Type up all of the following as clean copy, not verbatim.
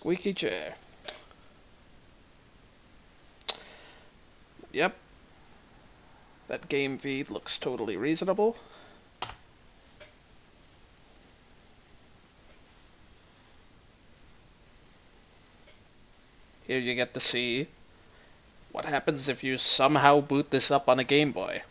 squeaky chair. Yep. That game feed looks totally reasonable. Here you get to see what happens if you somehow boot this up on a Game Boy.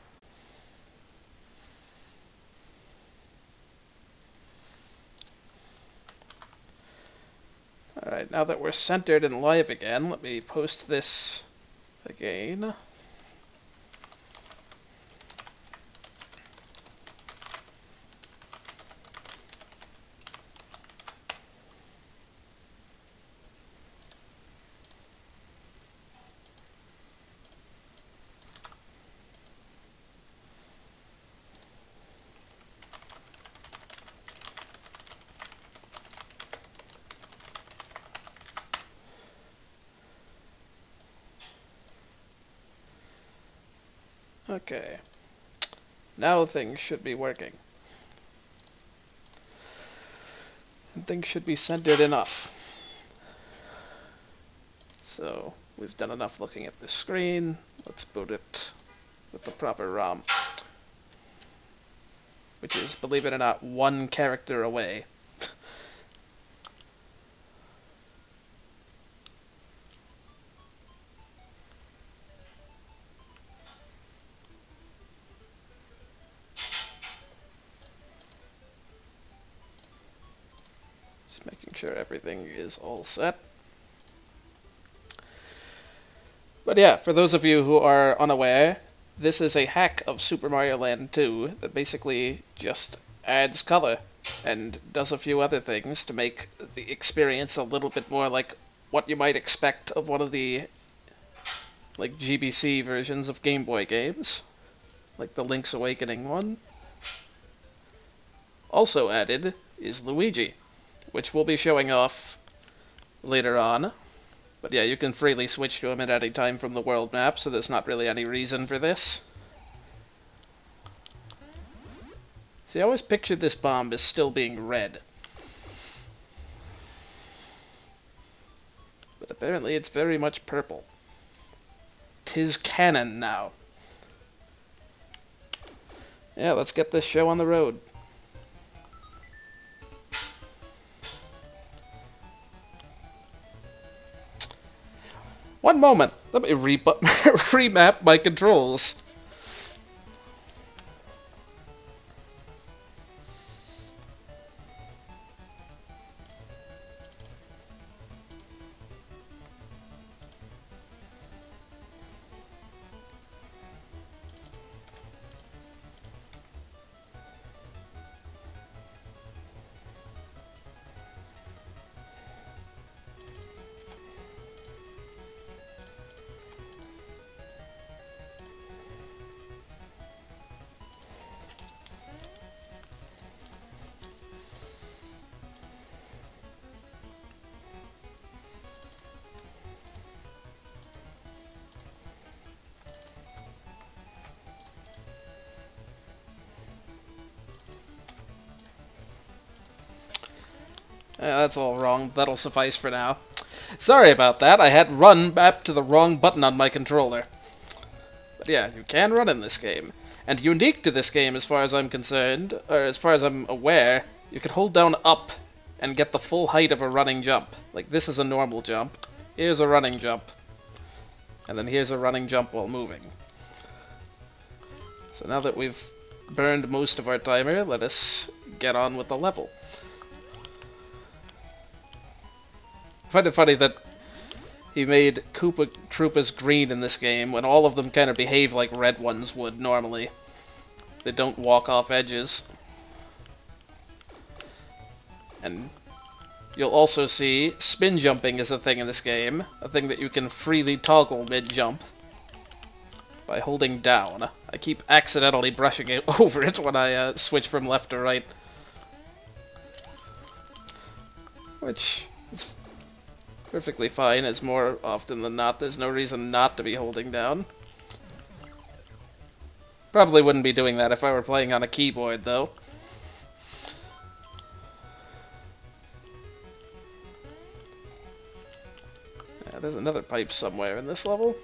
Alright, now that we're centered and live again, let me post this again. Okay, now things should be working. And things should be centered enough. So, we've done enough looking at the screen. Let's boot it with the proper ROM. Which is, believe it or not, one character away. Making sure everything is all set. But yeah, for those of you who are unaware, this is a hack of Super Mario Land 2 that basically just adds color and does a few other things to make the experience a little bit more like what you might expect of one of the like GBC versions of Game Boy games, like the Link's Awakening one. Also added is Luigi, which we'll be showing off later on. But yeah, you can freely switch to him at any time from the world map, so there's not really any reason for this. See, I always pictured this bomb as still being red. But apparently it's very much purple. 'Tis canon now. Yeah, let's get this show on the road. One moment, let me remap my controls. That's all wrong. That'll suffice for now. Sorry about that. I had run mapped to the wrong button on my controller. But yeah, you can run in this game. And unique to this game, as far as I'm concerned, or as far as I'm aware, you can hold down up and get the full height of a running jump. Like, this is a normal jump. Here's a running jump. And then here's a running jump while moving. So now that we've burned most of our timer, let us get on with the level. I find it funny that he made Koopa Troopas green in this game when all of them kind of behave like red ones would normally. They don't walk off edges. And you'll also see spin jumping is a thing in this game, a thing that you can freely toggle mid-jump by holding down. I keep accidentally brushing it over it when I switch from left to right. Which is perfectly fine, as more often than not there's no reason not to be holding down. Probably wouldn't be doing that if I were playing on a keyboard, though. There's another pipe somewhere in this level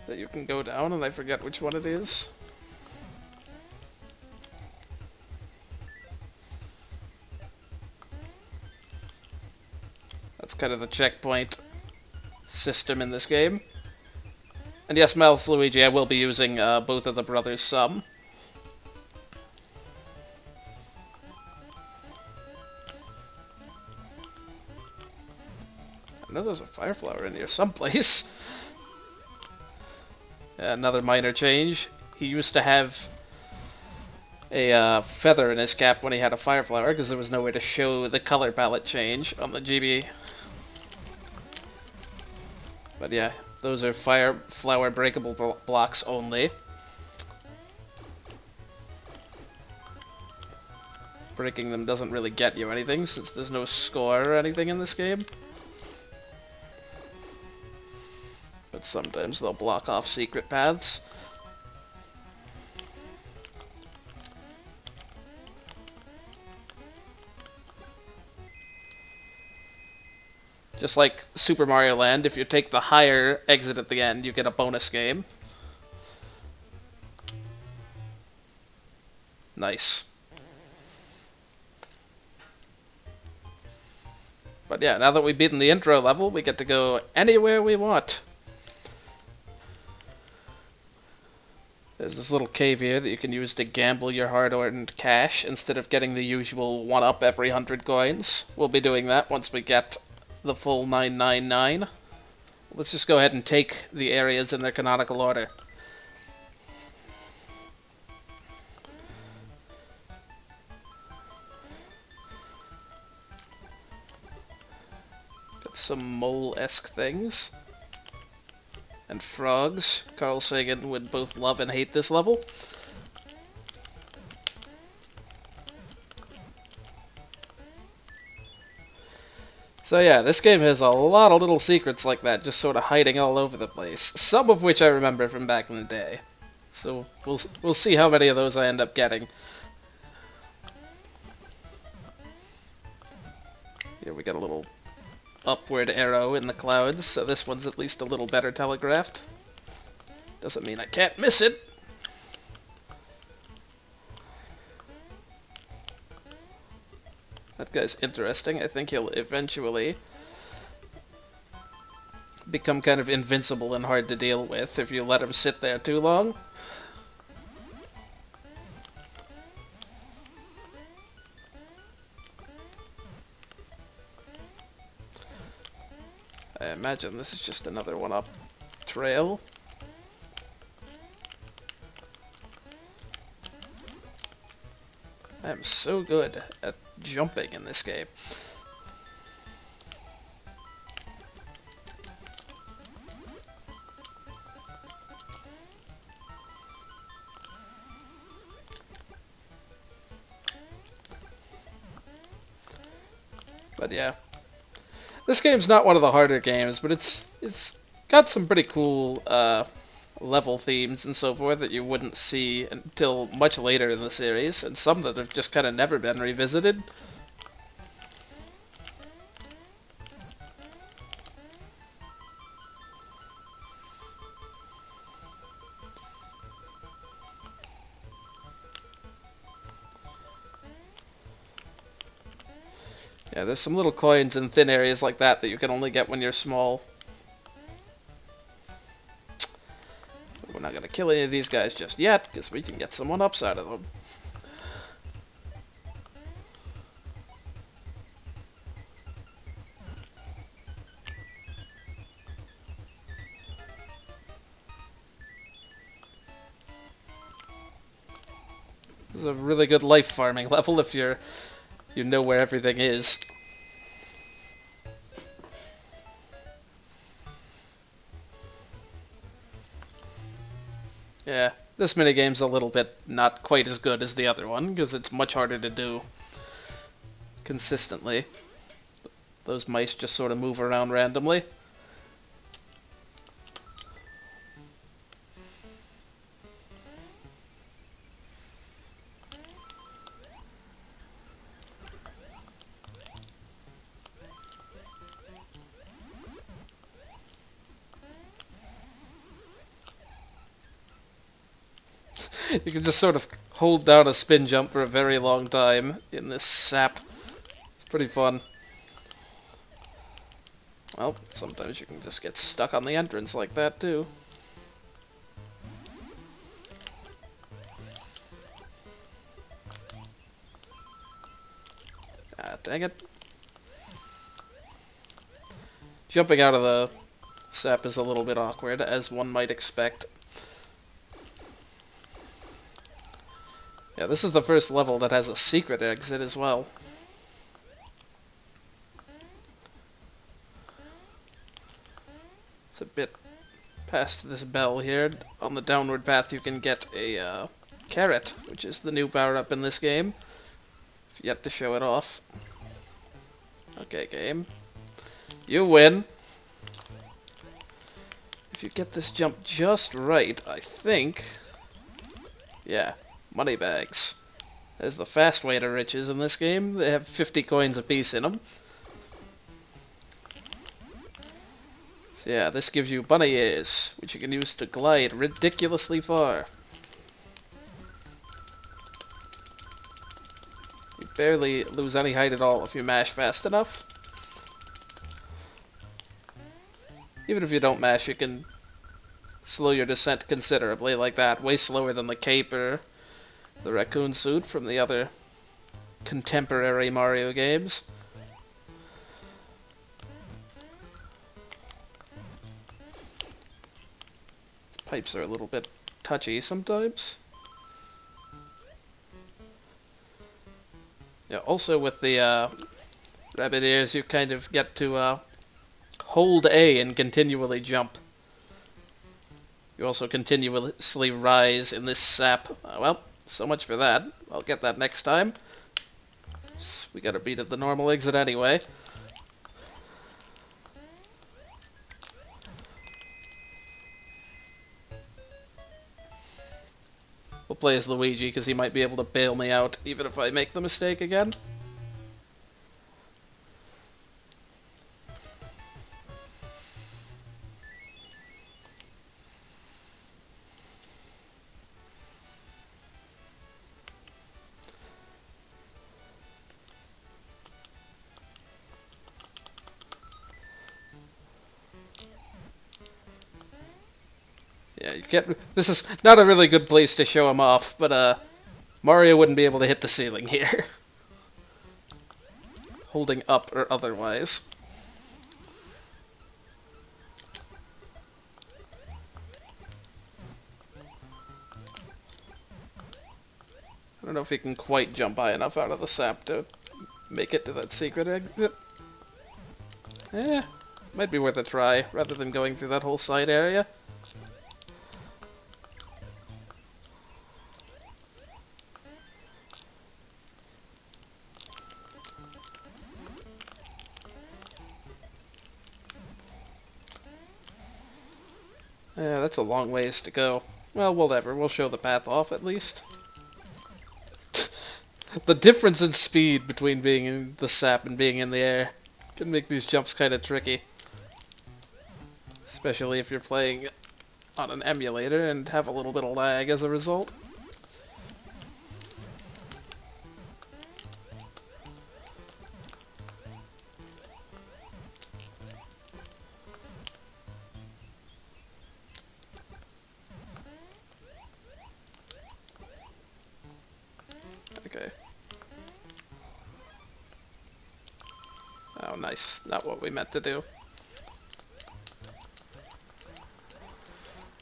that you can go down, and I forget which one it is. That's kind of the checkpoint system in this game. And yes, Mouse Luigi, I will be using both of the brothers some. I know there's a fire flower in here someplace. Another minor change. He used to have a feather in his cap when he had a fire flower, because there was no way to show the color palette change on the GB. But yeah, those are fire flower breakable blocks only. Breaking them doesn't really get you anything, since there's no score or anything in this game. But sometimes they'll block off secret paths. Just like Super Mario Land, if you take the higher exit at the end, you get a bonus game. Nice. But yeah, now that we've beaten the intro level, we get to go anywhere we want. There's this little cave here that you can use to gamble your hard-earned cash instead of getting the usual 1-up every 100 coins. We'll be doing that once we get the full 999. Let's just go ahead and take the areas in their canonical order. Got some mole-esque things. And frogs. Carl Sagan would both love and hate this level. So yeah, this game has a lot of little secrets like that, just sort of hiding all over the place. Some of which I remember from back in the day. So we'll see how many of those I end up getting. Here we got a little upward arrow in the clouds, so this one's at least a little better telegraphed. Doesn't mean I can't miss it. That guy's interesting. I think he'll eventually become kind of invincible and hard to deal with if you let him sit there too long. I imagine this is just another one-up trail. I am so good at jumping in this game. But yeah. This game's not one of the harder games, but it's got some pretty cool level themes and so forth that you wouldn't see until much later in the series, and some that have just kind of never been revisited. Yeah, there's some little coins in thin areas like that that you can only get when you're small. We're not going to kill any of these guys just yet, because we can get some one-ups out of them. This is a really good life farming level if you know where everything is. Yeah, this minigame's a little bit not quite as good as the other one, because it's much harder to do consistently. Those mice just sort of move around randomly. You can just sort of hold down a spin jump for a very long time in this sap. It's pretty fun. Well, sometimes you can just get stuck on the entrance like that, too. Ah, dang it. Jumping out of the sap is a little bit awkward, as one might expect. Yeah, this is the first level that has a secret exit as well. It's a bit past this bell here. On the downward path you can get a carrot, which is the new power-up in this game. I've yet to show it off. Okay, game. You win. If you get this jump just right, I think... Yeah, money bags. There's the fast way to riches in this game. They have 50 coins apiece in them. So yeah, this gives you bunny ears, which you can use to glide ridiculously far. You barely lose any height at all if you mash fast enough. Even if you don't mash, you can slow your descent considerably like that, way slower than the cape or the raccoon suit from the other contemporary Mario games. Pipes are a little bit touchy sometimes. Yeah, also with the rabbit ears, you kind of get to hold A and continually jump. You also continuously rise in this sap. Well, so much for that. I'll get that next time. We gotta beat at the normal exit anyway. We'll play as Luigi, because he might be able to bail me out, even if I make the mistake again. Yeah, you get. This is not a really good place to show him off, but Mario wouldn't be able to hit the ceiling here. Holding up or otherwise. I don't know if he can quite jump high enough out of the sap to make it to that secret exit. Eh, might be worth a try, rather than going through that whole side area. Yeah, that's a long ways to go. Well, whatever. We'll show the path off, at least. The difference in speed between being in the sap and being in the air can make these jumps kind of tricky. Especially if you're playing on an emulator and have a little bit of lag as a result. Okay. Oh, nice. Not what we meant to do.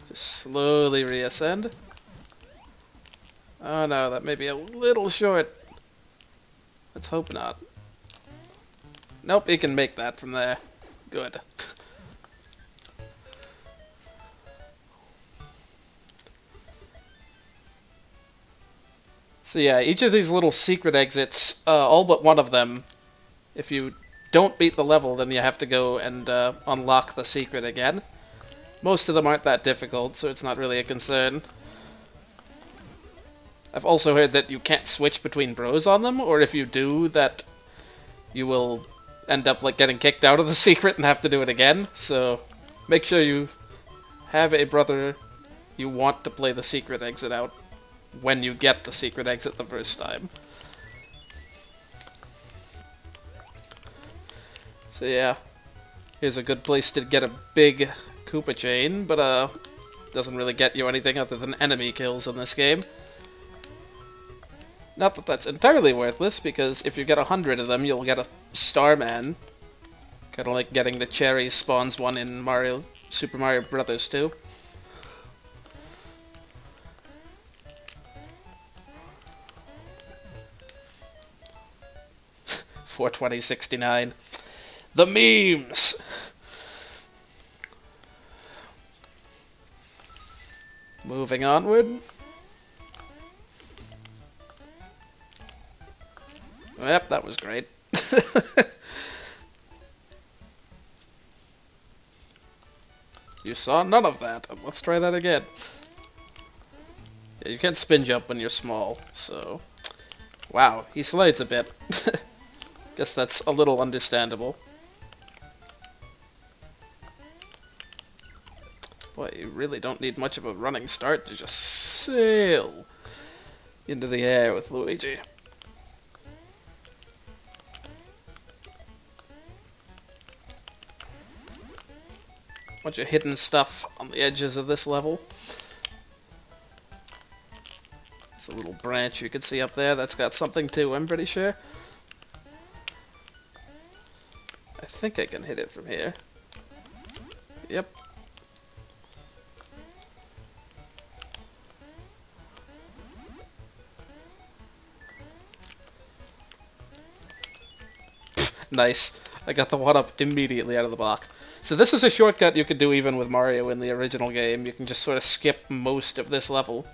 Just slowly reascend. Oh no, that may be a little short. Let's hope not. Nope, he can make that from there. Good. So yeah, each of these little secret exits, all but one of them, if you don't beat the level, then you have to go and unlock the secret again. Most of them aren't that difficult, so it's not really a concern. I've also heard that you can't switch between bros on them, or if you do, that you will end up like getting kicked out of the secret and have to do it again. So make sure you have a brother you want to play the secret exit out. when you get the secret exit the first time. So yeah, here's a good place to get a big Koopa chain, but doesn't really get you anything other than enemy kills in this game. Not that that's entirely worthless, because if you get 100 of them, you'll get a Starman. Kind of like getting the cherries spawns one in Super Mario Brothers 2. $420.69. The memes! Moving onward. Yep, that was great. You saw none of that. Let's try that again. Yeah, you can't spin jump when you're small, so... Wow, he slides a bit. Guess that's a little understandable. Boy, you really don't need much of a running start to just sail into the air with Luigi. Bunch of hidden stuff on the edges of this level. There's a little branch you can see up there that's got something too, I'm pretty sure. I think I can hit it from here. Yep. Nice. I got the one-up immediately out of the block. So this is a shortcut you could do even with Mario in the original game. You can just sort of skip most of this level.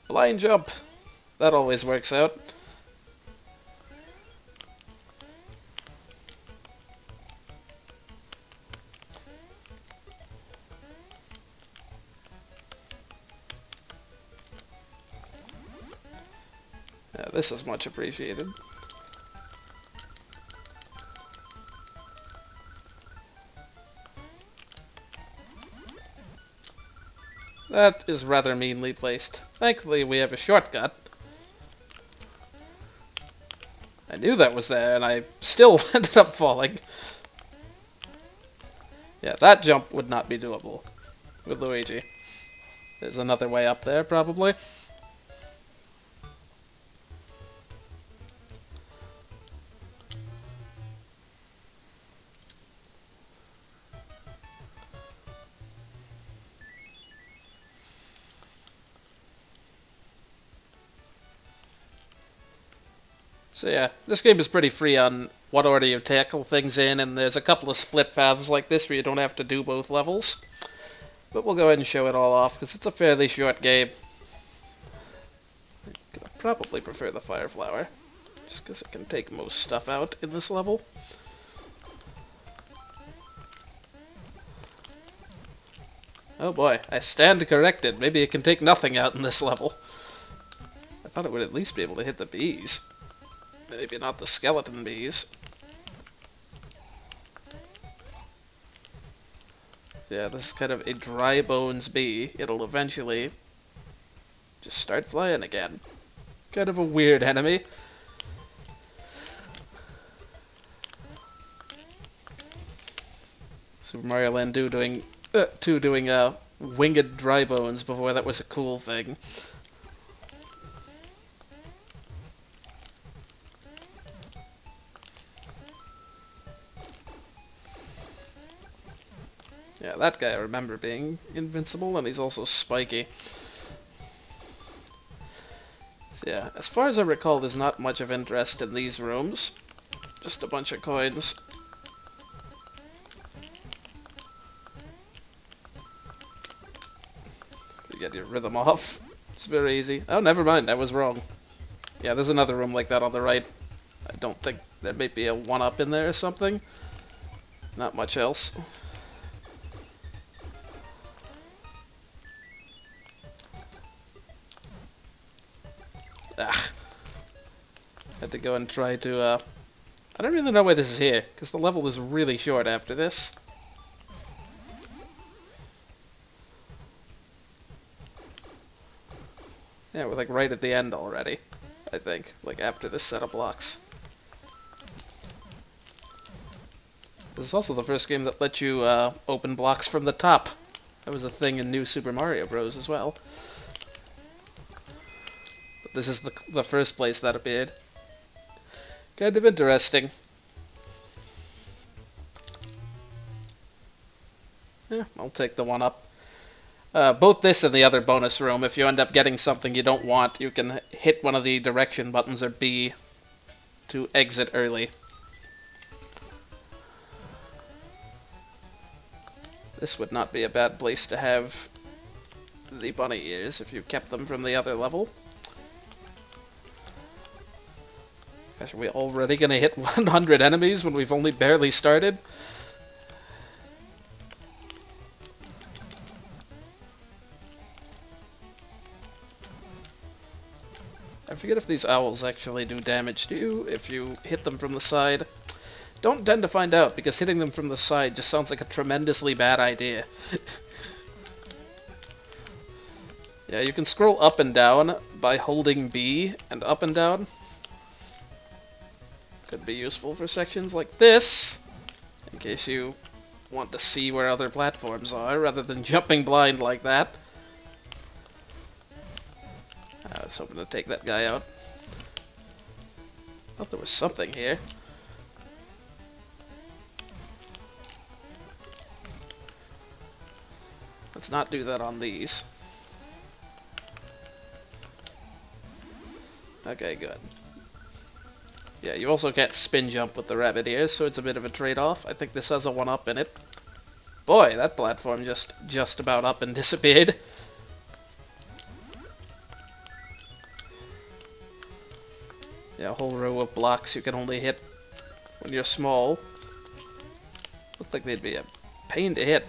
Blind jump. That always works out. Yeah, this is much appreciated. That is rather meanly placed. Thankfully, we have a shortcut. I knew that was there, and I still ended up falling. Yeah, that jump would not be doable with Luigi. There's another way up there, probably. So yeah, this game is pretty free on what order you tackle things in, and there's a couple of split paths like this where you don't have to do both levels. But we'll go ahead and show it all off, because it's a fairly short game. I probably prefer the Fire Flower, just because it can take most stuff out in this level. Oh boy, I stand corrected. Maybe it can take nothing out in this level. I thought it would at least be able to hit the bees. Maybe not the skeleton bees. Yeah, this is kind of a dry bones bee. It'll eventually just start flying again. Kind of a weird enemy. Super Mario Land 2 doing winged dry bones before that was a cool thing. Yeah, that guy I remember being invincible, and he's also spiky. So yeah, as far as I recall, there's not much of interest in these rooms. Just a bunch of coins. You get your rhythm off. It's very easy. Oh, never mind, I was wrong. Yeah, there's another room like that on the right. I don't think there may be a one-up in there or something. Not much else. Had to go and try to, I don't really know why this is here, because the level is really short after this. Yeah, we're like right at the end already, I think. Like after this set of blocks. This is also the first game that let you open blocks from the top. That was a thing in New Super Mario Bros. As well. But this is the first place that appeared. Kind of interesting. Yeah, I'll take the one up. Both this and the other bonus room, if you end up getting something you don't want, you can hit one of the direction buttons or B to exit early. This would not be a bad place to have the bunny ears if you kept them from the other level. Gosh, are we already gonna hit 100 enemies when we've only barely started? I forget if these owls actually do damage to you if you hit them from the side. Don't tend to find out, because hitting them from the side just sounds like a tremendously bad idea. Yeah, you can scroll up and down by holding B and up and down. Could be useful for sections like this, in case you want to see where other platforms are, rather than jumping blind like that. I was hoping to take that guy out. Thought there was something here. Let's not do that on these. Okay, good. Yeah, you also can't spin jump with the rabbit ears, so it's a bit of a trade-off. I think this has a 1-up in it. Boy, that platform just about up and disappeared. Yeah, a whole row of blocks you can only hit when you're small. Look like they'd be a pain to hit.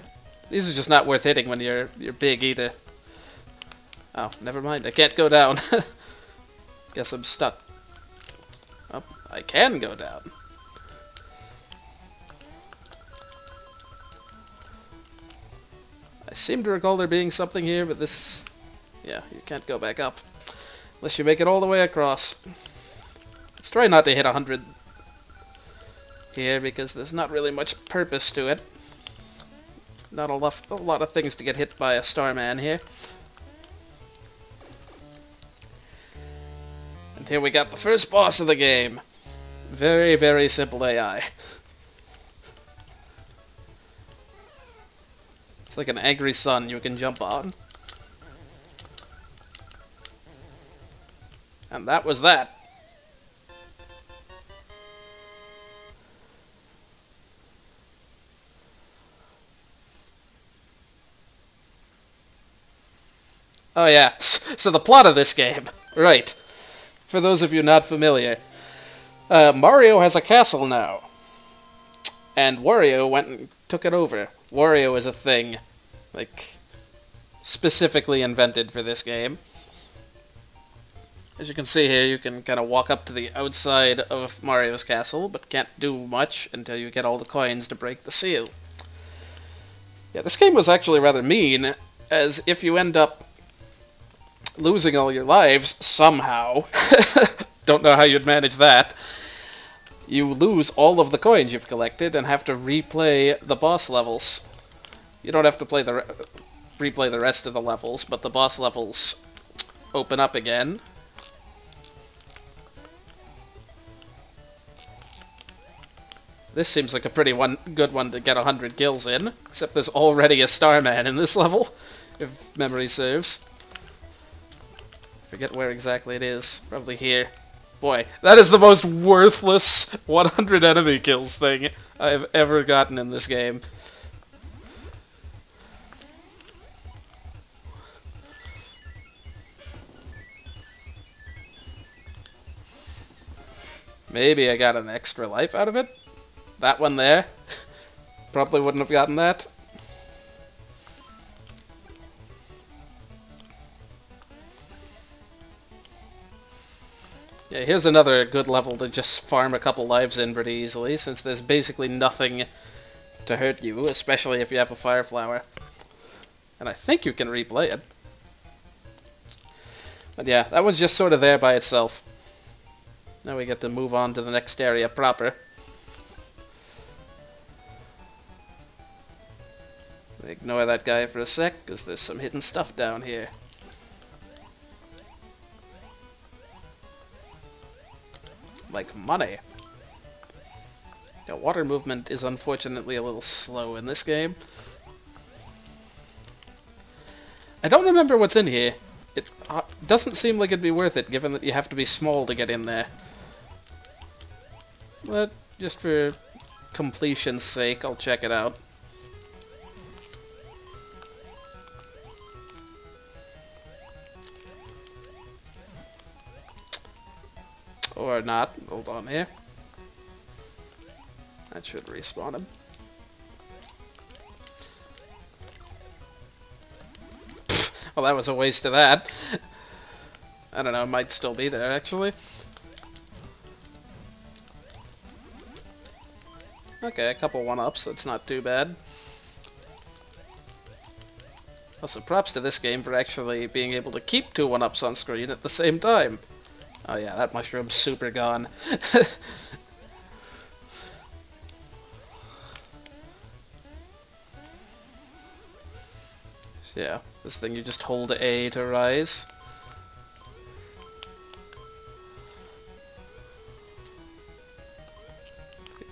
These are just not worth hitting when you're big either. Oh, never mind. I can't go down. Guess I'm stuck. Oh, I can go down. I seem to recall there being something here, but this... Yeah, you can't go back up. Unless you make it all the way across. Let's try not to hit 100 here, because there's not really much purpose to it. Not a lot of things to get hit by a Starman here. And here we got the first boss of the game. Very, very simple AI. It's like an angry sun you can jump on. And that was that. Oh yeah, so the plot of this game. Right. For those of you not familiar. Mario has a castle now. And Wario went and took it over. Wario is a thing, like, specifically invented for this game. As you can see here, you can kind of walk up to the outside of Mario's castle, but can't do much until you get all the coins to break the seal. Yeah, this game was actually rather mean, as if you end up losing all your lives somehow, don't know how you'd manage that, you lose all of the coins you've collected and have to replay the boss levels. You don't have to play replay the rest of the levels, but the boss levels open up again. This seems like a pretty good one to get 100 kills in, except there's already a Starman in this level, if memory serves. Forget where exactly it is. Probably here. Boy, that is the most worthless 100 enemy kills thing I've ever gotten in this game. Maybe I got an extra life out of it? That one there? Probably wouldn't have gotten that. Yeah, here's another good level to just farm a couple lives in pretty easily, since there's basically nothing to hurt you, especially if you have a fire flower. And I think you can replay it. But yeah, that one's just sort of there by itself. Now we get to move on to the next area proper. Ignore that guy for a sec, because there's some hidden stuff down here. Like money. Yeah, water movement is unfortunately a little slow in this game. I don't remember what's in here. It doesn't seem like it'd be worth it, given that you have to be small to get in there. But just for completion's sake, I'll check it out. Or not. Hold on here. That should respawn him. Well, that was a waste of that. I don't know, it might still be there, actually. Okay, a couple one-ups, that's not too bad. Also, props to this game for actually being able to keep two one-ups on screen at the same time. Oh yeah, that mushroom's super gone. Yeah, this thing you just hold A to rise.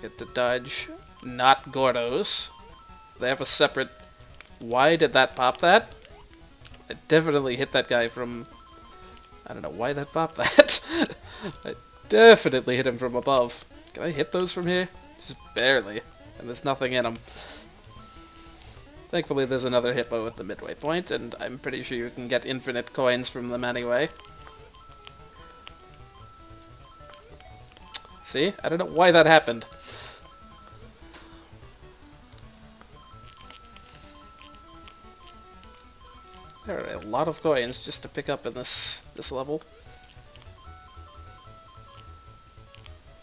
Get to dodge not Gordos. They have a separate... Why did that pop that? I definitely hit that guy from... I don't know why that popped that. I definitely hit him from above. Can I hit those from here? Just barely. And there's nothing in them. Thankfully there's another hippo at the midway point, and I'm pretty sure you can get infinite coins from them anyway. See? I don't know why that happened. There are a lot of coins just to pick up in this level.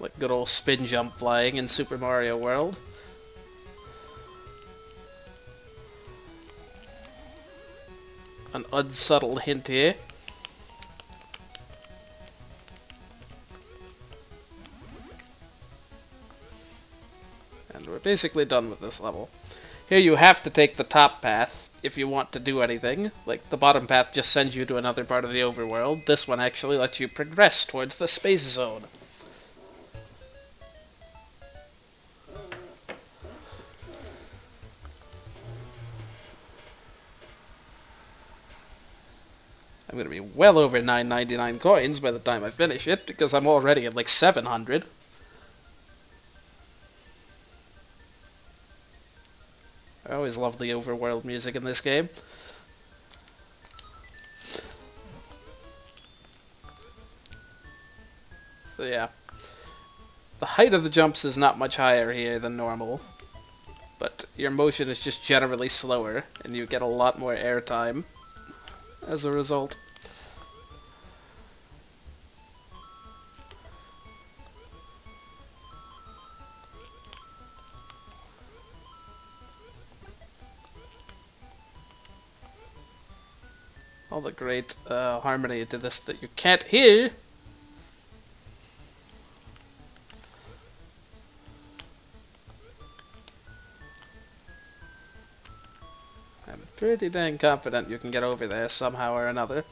Like good old spin jump flying in Super Mario World. An unsubtle hint here. And we're basically done with this level. Here you have to take the top path if you want to do anything. Like, the bottom path just sends you to another part of the overworld. This one actually lets you progress towards the space zone. I'm going to be well over 999 coins by the time I finish it, because I'm already at like 700. I always love the overworld music in this game. So yeah. The height of the jumps is not much higher here than normal, but your motion is just generally slower, and you get a lot more airtime as a result. All the great harmony to this that you can't hear. I'm pretty dang confident you can get over there somehow or another.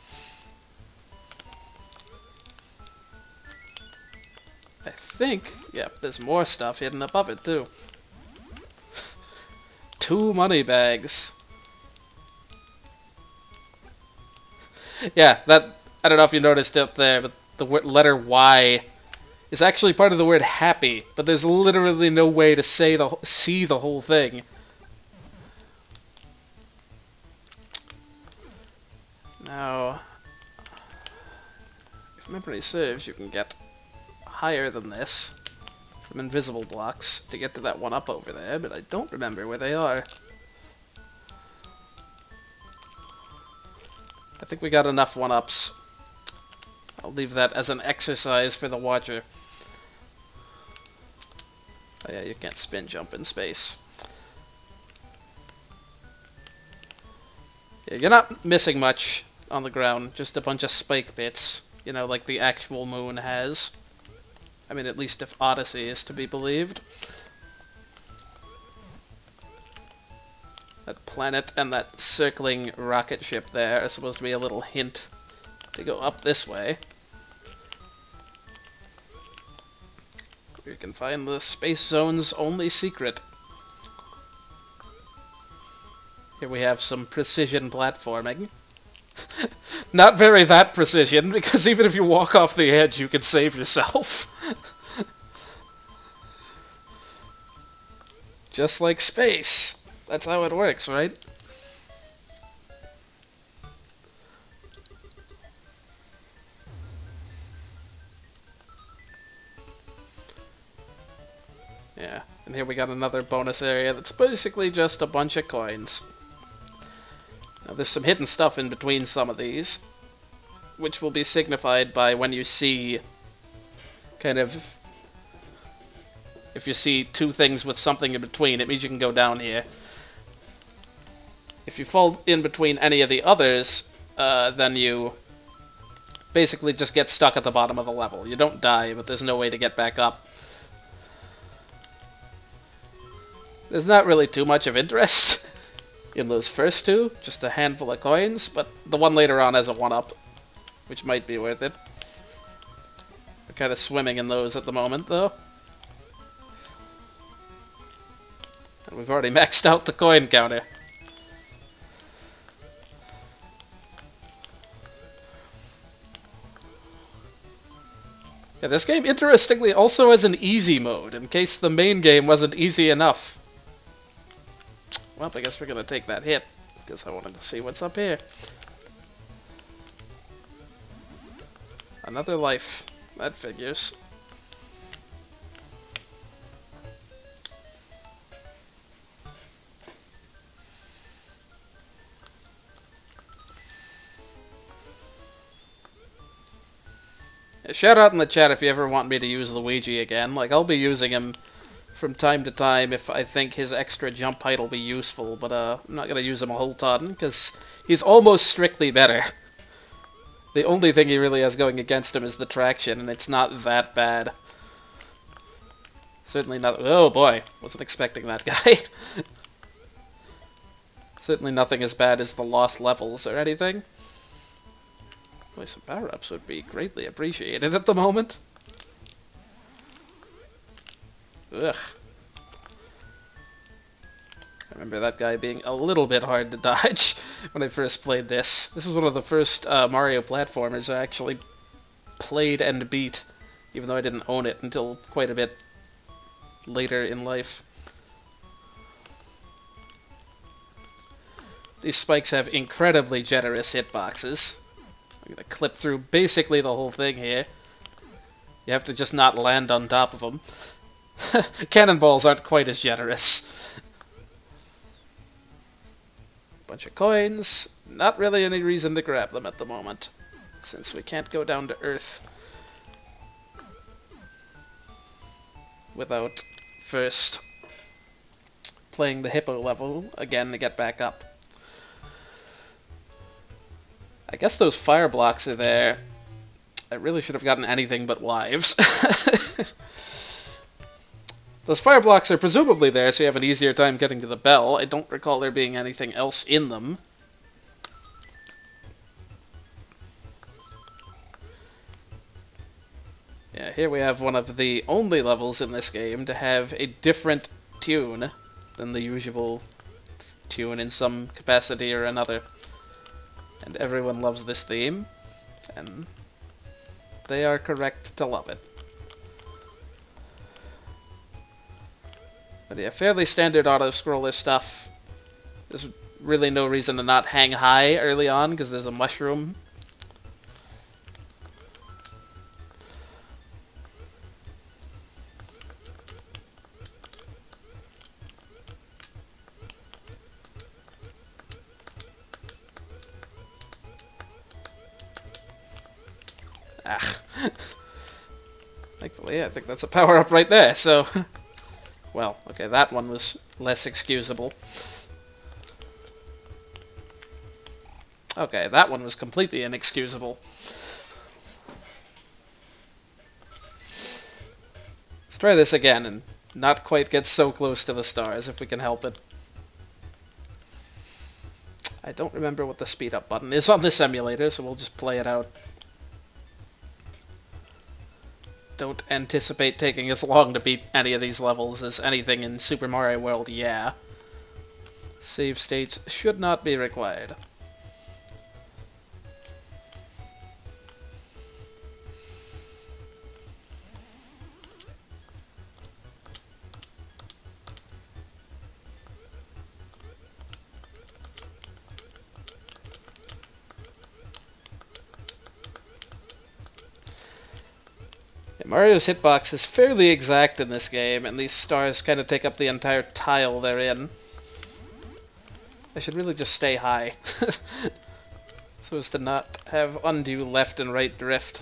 I think, yep, there's more stuff hidden above it too. 2 money bags. Yeah, that, I don't know if you noticed up there, but the letter Y is actually part of the word happy, but there's literally no way to see the whole thing. Now, if memory serves, you can get higher than this from invisible blocks to get to that one up over there, but I don't remember where they are. I think we got enough one-ups. I'll leave that as an exercise for the watcher. Oh yeah, you can't spin jump in space. Yeah, you're not missing much on the ground, just a bunch of spike bits, you know, like the actual moon has. I mean, at least if Odyssey is to be believed. That planet and that circling rocket ship there are supposed to be a little hint to go up this way. You can find the space zone's only secret. Here we have some precision platforming. Not very that precision, because even if you walk off the edge, you can save yourself. Just like space. That's how it works, right? Yeah, and here we got another bonus area that's basically just a bunch of coins. Now, there's some hidden stuff in between some of these, which will be signified by when you see, kind of, if you see two things with something in between, it means you can go down here. If you fall in between any of the others, then you basically just get stuck at the bottom of the level. You don't die, but there's no way to get back up. There's not really too much of interest in those first two, just a handful of coins, but the one later on has a 1-up, which might be worth it. We're kind of swimming in those at the moment, though. And we've already maxed out the coin counter. Yeah, this game, interestingly, also has an easy mode, in case the main game wasn't easy enough. Well, I guess we're gonna take that hit, because I wanted to see what's up here. Another life. That figures. Yeah, shout out in the chat if you ever want me to use Luigi again. Like, I'll be using him from time to time if I think his extra jump height will be useful, but I'm not going to use him a whole ton, because he's almost strictly better. The only thing he really has going against him is the traction, and it's not that bad. Certainly not... Oh boy, wasn't expecting that guy. Certainly nothing as bad as the lost levels or anything. Boy, some power-ups would be greatly appreciated at the moment. Ugh. I remember that guy being a little bit hard to dodge when I first played this. This was one of the first Mario platformers I actually played and beat, even though I didn't own it until quite a bit later in life. These spikes have incredibly generous hitboxes. I'm going to clip through basically the whole thing here. You have to just not land on top of them. Cannonballs aren't quite as generous. Bunch of coins. Not really any reason to grab them at the moment, since we can't go down to Earth without first playing the hippo level again to get back up. I guess those fire blocks are there. I really should have gotten anything but lives. Those fire blocks are presumably there so you have an easier time getting to the bell. I don't recall there being anything else in them. Yeah, here we have one of the only levels in this game to have a different tune than the usual tune in some capacity or another. And everyone loves this theme, and they are correct to love it. But yeah, fairly standard auto-scroller stuff. There's really no reason to not hang high early on, because there's a mushroom. Ah. Thankfully, I think that's a power-up right there, so... Well, okay, that one was less excusable. Okay, that one was completely inexcusable. Let's try this again and not quite get so close to the stars if we can help it. I don't remember what the speed up button is on this emulator, so we'll just play it out. Don't anticipate taking as long to beat any of these levels as anything in Super Mario World, yeah. Save states should not be required. Mario's hitbox is fairly exact in this game, and these stars kind of take up the entire tile they're in. I should really just stay high, so as to not have undue left and right drift.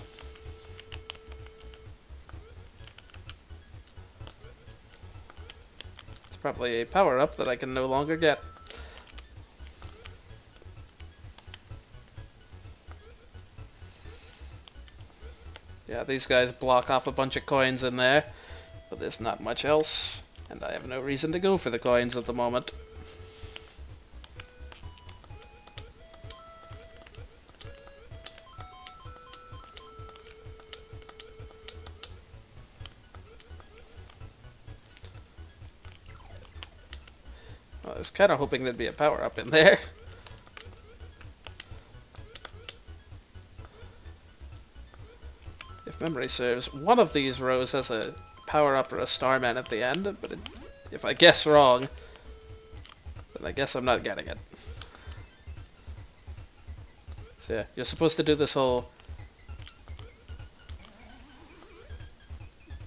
It's probably a power-up that I can no longer get. Yeah, these guys block off a bunch of coins in there, but there's not much else, and I have no reason to go for the coins at the moment. Well, I was kind of hoping there'd be a power-up in there. If memory serves, one of these rows has a power-up or a Starman at the end, but if I guess wrong, then I guess I'm not getting it. So yeah, you're supposed to do this whole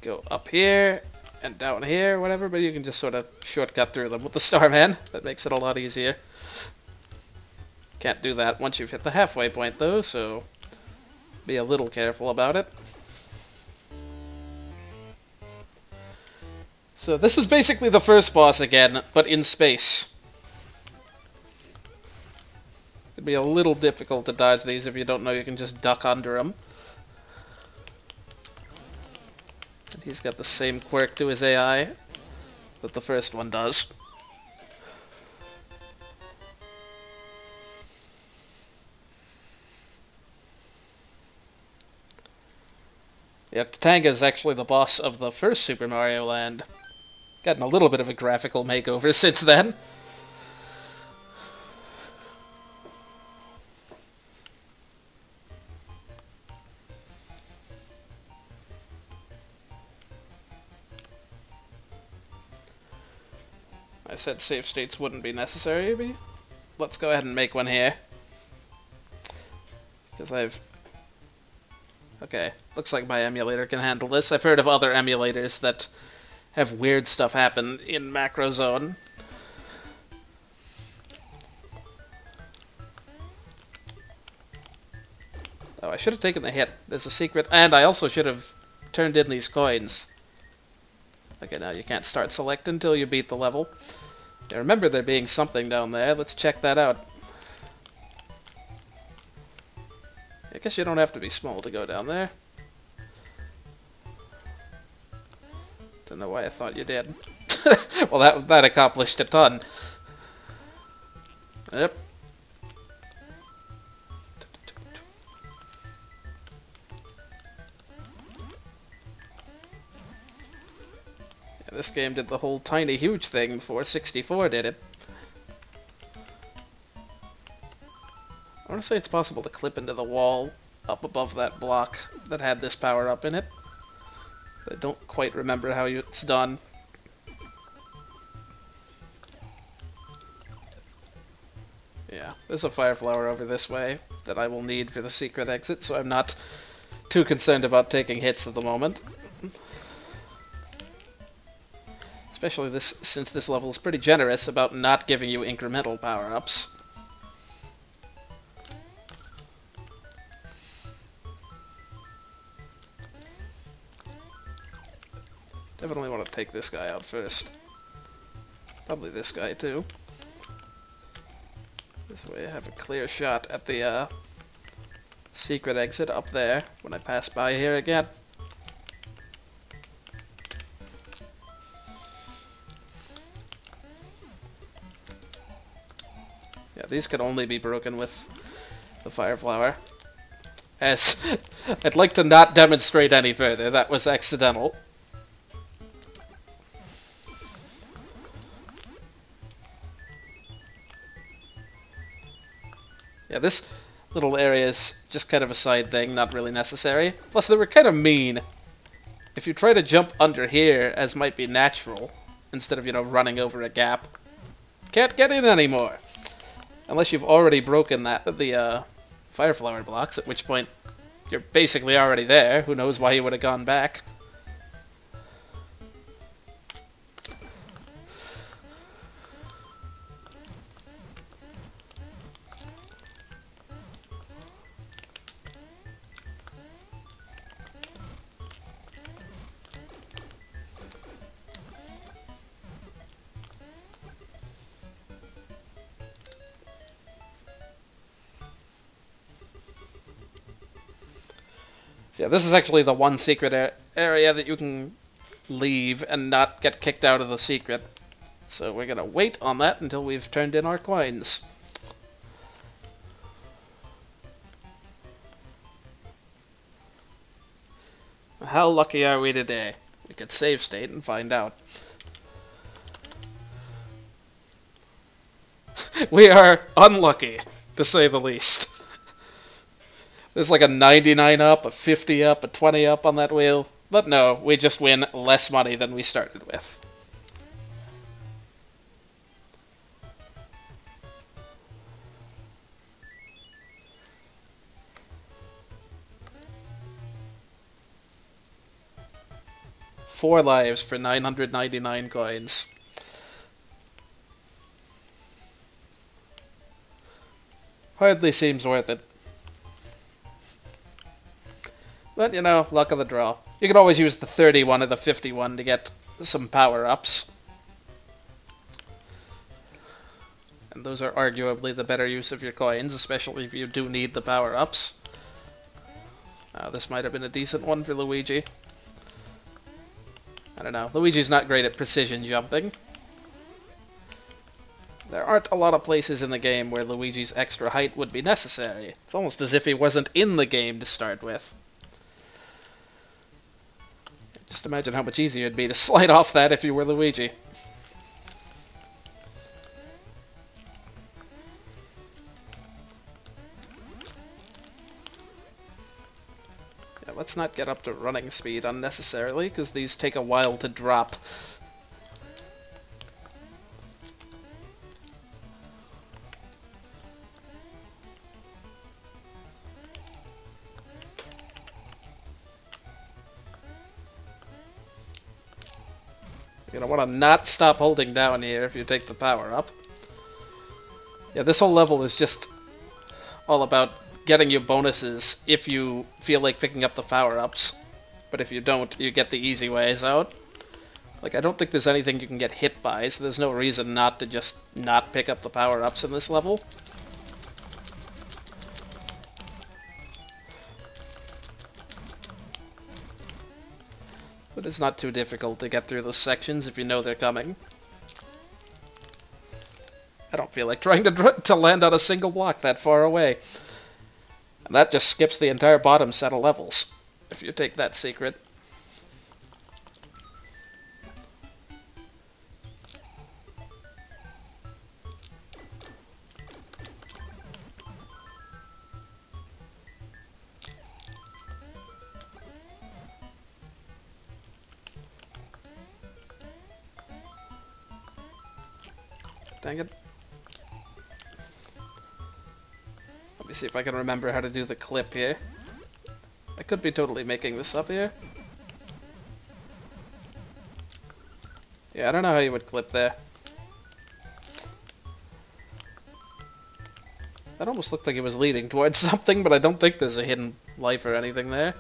go up here and down here, whatever, but you can just sort of shortcut through them with the Starman. That makes it a lot easier. Can't do that once you've hit the halfway point though, so be a little careful about it. So this is basically the first boss again, but in space. It'd be a little difficult to dodge these if you don't know you can just duck under them. And he's got the same quirk to his AI that the first one does. Yeah, Tatanga is actually the boss of the first Super Mario Land. Gotten a little bit of a graphical makeover since then. I said save states wouldn't be necessary, but let's go ahead and make one here. Because Okay, looks like my emulator can handle this. I've heard of other emulators that have weird stuff happen in Macro Zone. Oh, I should have taken the hit. There's a secret, and I also should have turned in these coins. Okay, now you can't start select until you beat the level. Now remember there being something down there. Let's check that out. I guess you don't have to be small to go down there. Don't know why I thought you did. Well, that accomplished a ton. Yep. Yeah, this game did the whole tiny huge thing before 64 did it. I want to say it's possible to clip into the wall up above that block that had this power up in it. I don't quite remember how it's done. Yeah, there's a fire flower over this way that I will need for the secret exit, so I'm not too concerned about taking hits at the moment. Especially since this level is pretty generous about not giving you incremental power-ups. Definitely want to take this guy out first. Probably this guy too. This way I have a clear shot at the secret exit up there when I pass by here again. Yeah, these can only be broken with the fire flower. As I'd like to not demonstrate any further, that was accidental. Yeah, this little area is just kind of a side thing, not really necessary. Plus, they were kind of mean. If you try to jump under here, as might be natural, instead of, you know, running over a gap, can't get in anymore. Unless you've already broken the fire flower blocks, at which point you're basically already there. Who knows why you would have gone back. So yeah, this is actually the one secret area that you can leave and not get kicked out of the secret. So we're gonna wait on that until we've turned in our coins. How lucky are we today? We could save state and find out. We are unlucky, to say the least. There's like a 99 up, a 50 up, a 20 up on that wheel. But no, we just win less money than we started with. Four lives for 999 coins. Hardly seems worth it. But, you know, luck of the draw. You can always use the 31 or the 51 to get some power-ups. And those are arguably the better use of your coins, especially if you do need the power-ups. This might have been a decent one for Luigi. I don't know. Luigi's not great at precision jumping. There aren't a lot of places in the game where Luigi's extra height would be necessary. It's almost as if he wasn't in the game to start with. Just imagine how much easier it'd be to slide off that if you were Luigi. Yeah, let's not get up to running speed unnecessarily, because these take a while to drop. You're gonna want to not stop holding down here if you take the power up. Yeah, this whole level is just all about getting you bonuses if you feel like picking up the power-ups. But if you don't, you get the easy ways out. Like, I don't think there's anything you can get hit by, so there's no reason not to just not pick up the power-ups in this level. But it's not too difficult to get through those sections if you know they're coming. I don't feel like trying to land on a single block that far away. And that just skips the entire bottom set of levels, if you take that secret. Dang it. Let me see if I can remember how to do the clip here. I could be totally making this up here. Yeah, I don't know how you would clip there. That almost looked like it was leading towards something, but I don't think there's a hidden life or anything there.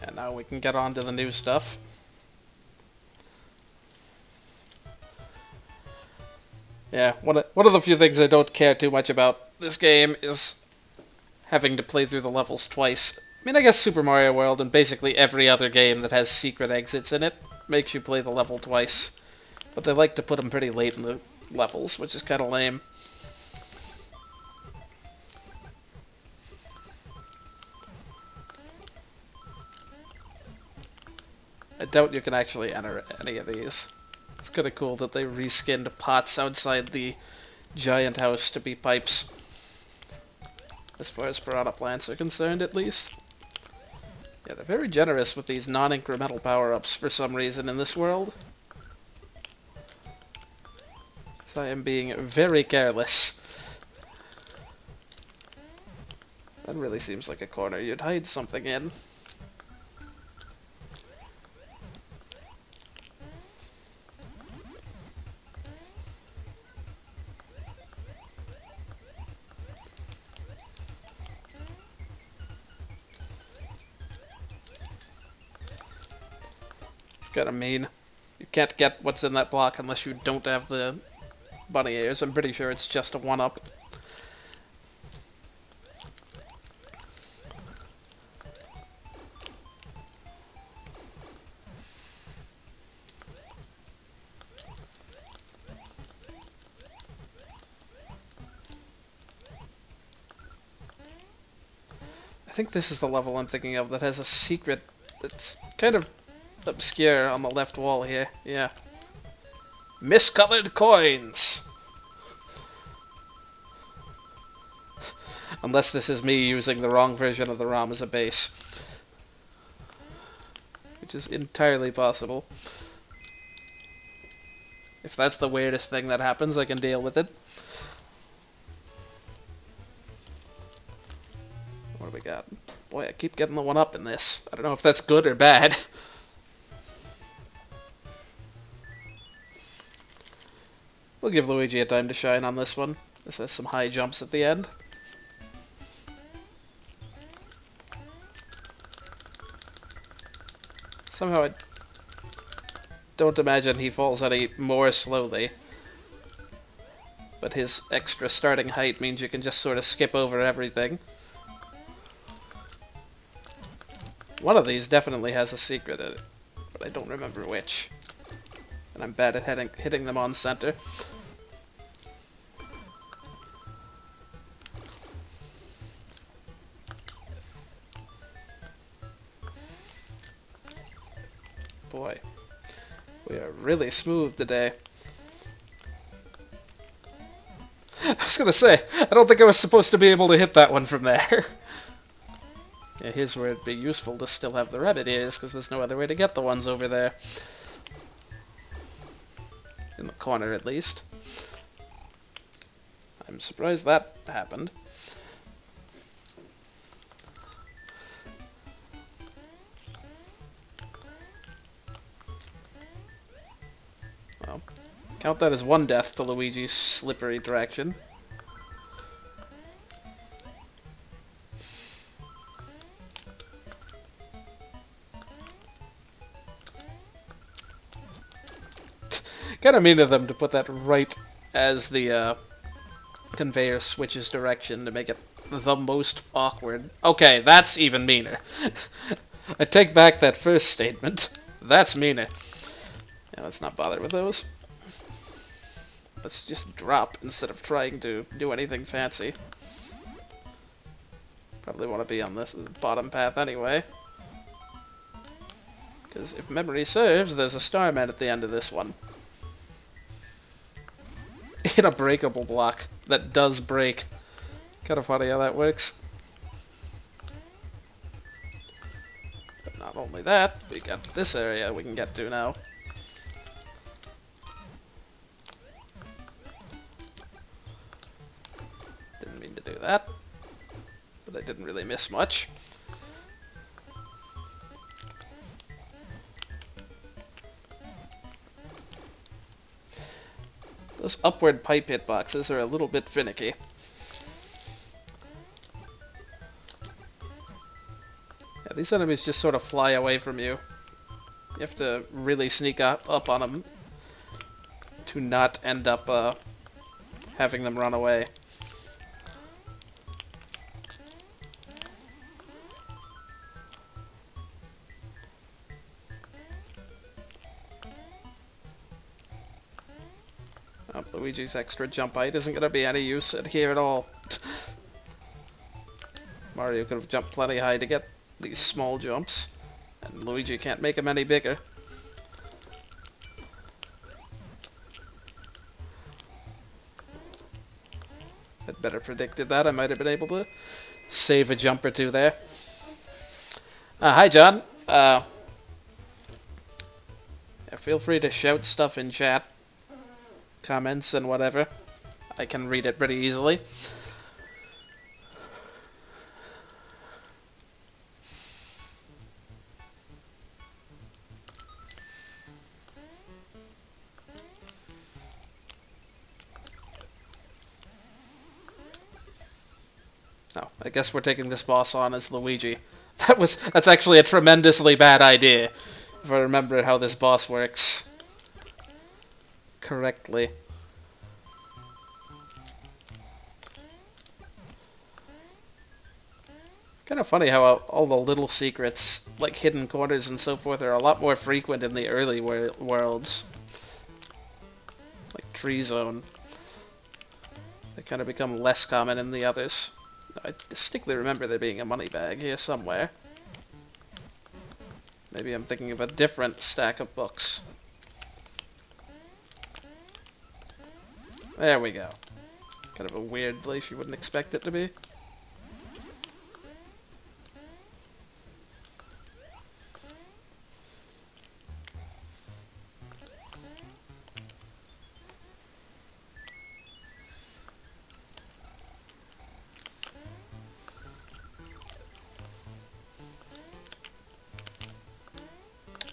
Yeah, now we can get on to the new stuff. Yeah, one of the few things I don't care too much about this game is having to play through the levels twice. I mean, I guess Super Mario World and basically every other game that has secret exits in it makes you play the level twice. But they like to put them pretty late in the levels, which is kind of lame. I doubt you can actually enter any of these. It's kind of cool that they reskinned pots outside the giant house to be pipes. As far as piranha plants are concerned, at least. Yeah, they're very generous with these non-incremental power-ups for some reason in this world. So I am being very careless. That really seems like a corner you'd hide something in. Kind of mean. You can't get what's in that block unless you don't have the bunny ears. I'm pretty sure it's just a one-up. I think this is the level I'm thinking of that has a secret that's kind of obscure on the left wall here. Yeah. Miscolored coins! Unless this is me using the wrong version of the ROM as a base. Which is entirely possible. If that's the weirdest thing that happens, I can deal with it. What do we got? Boy, I keep getting the one up in this. I don't know if that's good or bad. We'll give Luigi a time to shine on this one. This has some high jumps at the end. Somehow I don't imagine he falls any more slowly. But his extra starting height means you can just sort of skip over everything. One of these definitely has a secret in it, but I don't remember which. And I'm bad at hitting them on center. Boy, we are really smooth today. I was gonna say, I don't think I was supposed to be able to hit that one from there. Yeah, here's where it'd be useful to still have the rabbit ears, because there's no other way to get the ones over there. In the corner, at least. I'm surprised that happened. Well, count that as one death to Luigi's slippery direction. Kind of mean of them to put that right as the conveyor switches direction to make it the most awkward. Okay, that's even meaner. I take back that first statement. That's meaner. Yeah, let's not bother with those. Let's just drop instead of trying to do anything fancy. Probably want to be on this bottom path anyway. Because if memory serves, there's a Starman at the end of this one. In a breakable block that does break. Kind of funny how that works. But not only that, we got this area we can get to now. Didn't mean to do that, but I didn't really miss much. Those upward pipe hitboxes are a little bit finicky. Yeah, These enemies just sort of fly away from you. You have to really sneak up on them to not end up having them run away. Oh, Luigi's extra jump height isn't going to be any use here at all. Mario could have jumped plenty high to get these small jumps, and Luigi can't make them any bigger. I'd better predicted that. I might have been able to save a jump or two there. Hi, John. Yeah, feel free to shout stuff in chat. Comments and whatever. I can read it pretty easily. Oh, I guess we're taking this boss on as Luigi. That's actually a tremendously bad idea, if I remember how this boss works correctly. Kind of funny how all the little secrets, like hidden corners and so forth, are a lot more frequent in the early worlds. Like Tree Zone. They kind of become less common in the others. I distinctly remember there being a money bag here somewhere. Maybe I'm thinking of a different stack of books. There we go. Kind of a weird place you wouldn't expect it to be.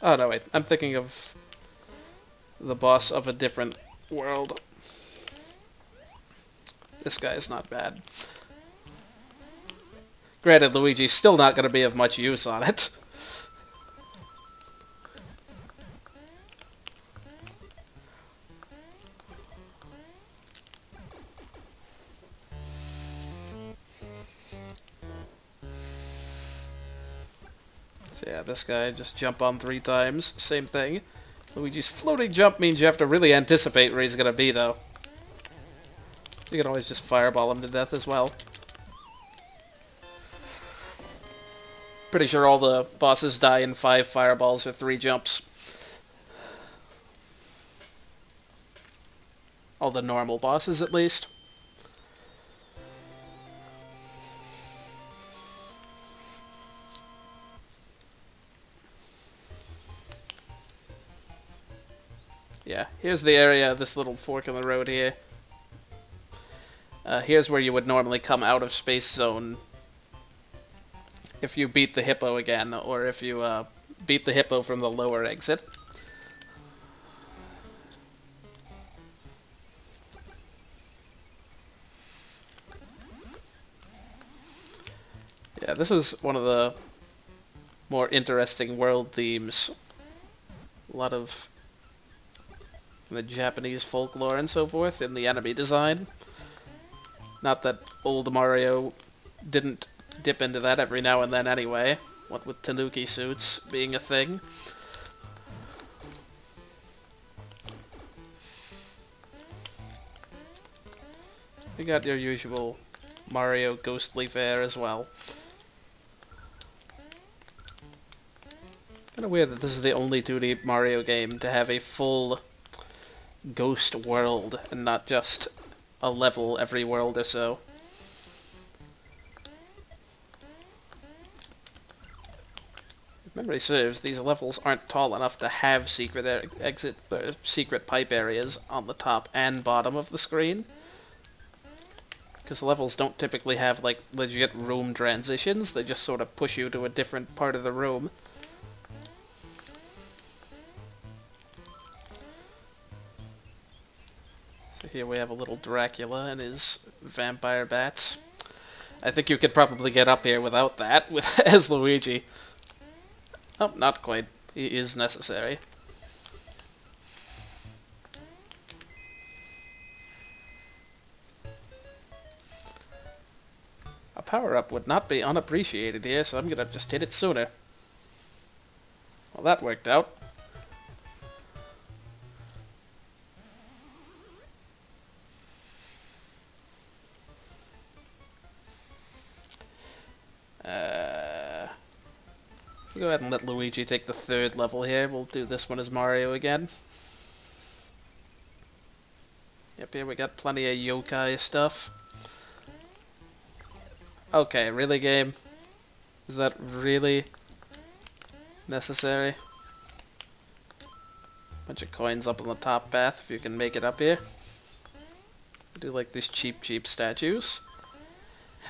Oh no, wait. I'm thinking of the boss of a different world. This guy is not bad. Granted, Luigi's still not going to be of much use on it. So yeah, this guy, just jump on 3 times. Same thing. Luigi's floating jump means you have to really anticipate where he's going to be, though. You can always just fireball him to death as well. Pretty sure all the bosses die in 5 fireballs or 3 jumps. All the normal bosses, at least. Yeah, here's the area, this little fork in the road here. Here's where you would normally come out of Space Zone if you beat the hippo again, or if you beat the hippo from the lower exit. Yeah, this is one of the more interesting world themes. A lot of the Japanese folklore and so forth in the enemy design. Not that old Mario didn't dip into that every now and then anyway, what with tanuki suits being a thing. You got your usual Mario ghostly fare as well. Kinda weird that this is the only 2D Mario game to have a full ghost world and not just a level every world or so. If memory serves, these levels aren't tall enough to have secret exit or secret pipe areas on the top and bottom of the screen. Because levels don't typically have like legit room transitions, they just sort of push you to a different part of the room. So here we have a little Dracula and his vampire bats. I think you could probably get up here without that, as Luigi. Oh, not quite. He is necessary. A power-up would not be unappreciated here, so I'm gonna just hit it sooner. Well, that worked out. Go ahead and let Luigi take the third level here. We'll do this one as Mario again. Yep, here we got plenty of yokai stuff. Okay, really, game? Is that really necessary? Bunch of coins up on the top path if you can make it up here. I do like these cheap statues.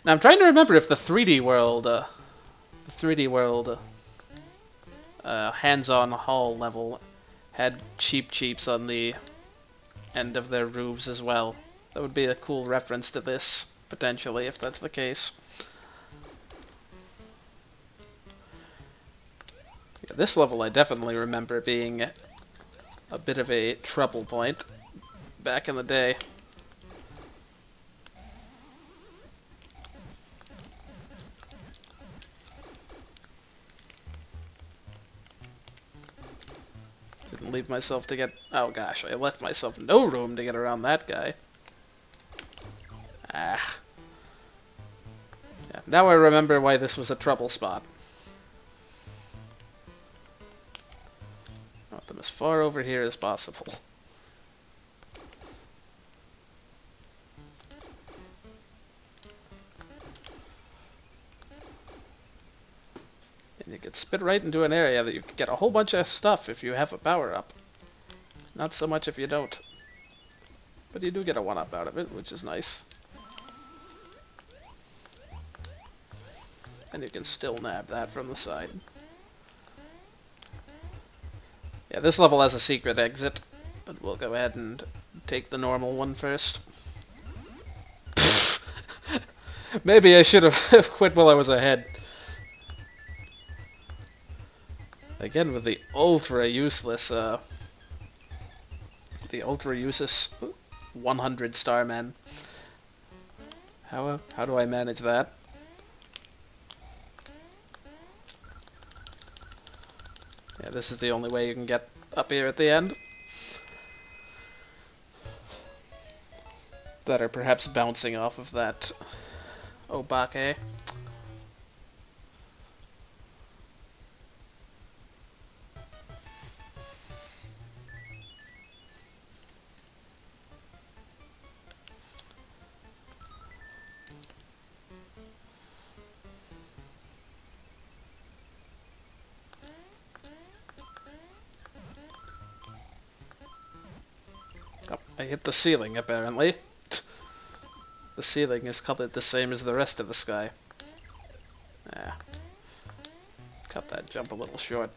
Now I'm trying to remember if the 3D world, hands-on hall level had cheaps on the end of their roofs as well. That would be a cool reference to this, potentially, if that's the case. Yeah, this level I definitely remember being a bit of a trouble point back in the day. Didn't leave myself to get... Oh gosh, I left myself no room to get around that guy. Ah. Yeah, now I remember why this was a trouble spot. I want them as far over here as possible. And you can spit right into an area that you can get a whole bunch of stuff if you have a power-up. Not so much if you don't. But you do get a 1-up out of it, which is nice. And you can still nab that from the side. Yeah, this level has a secret exit, but we'll go ahead and take the normal one first. Maybe I should have quit while I was ahead. Again, with the ultra useless 100 Starman. How do I manage that? Yeah, this is the only way you can get up here at the end. That are perhaps bouncing off of that Obake. Oh, I hit the ceiling, apparently. The ceiling is colored the same as the rest of the sky. Ah. Cut that jump a little short.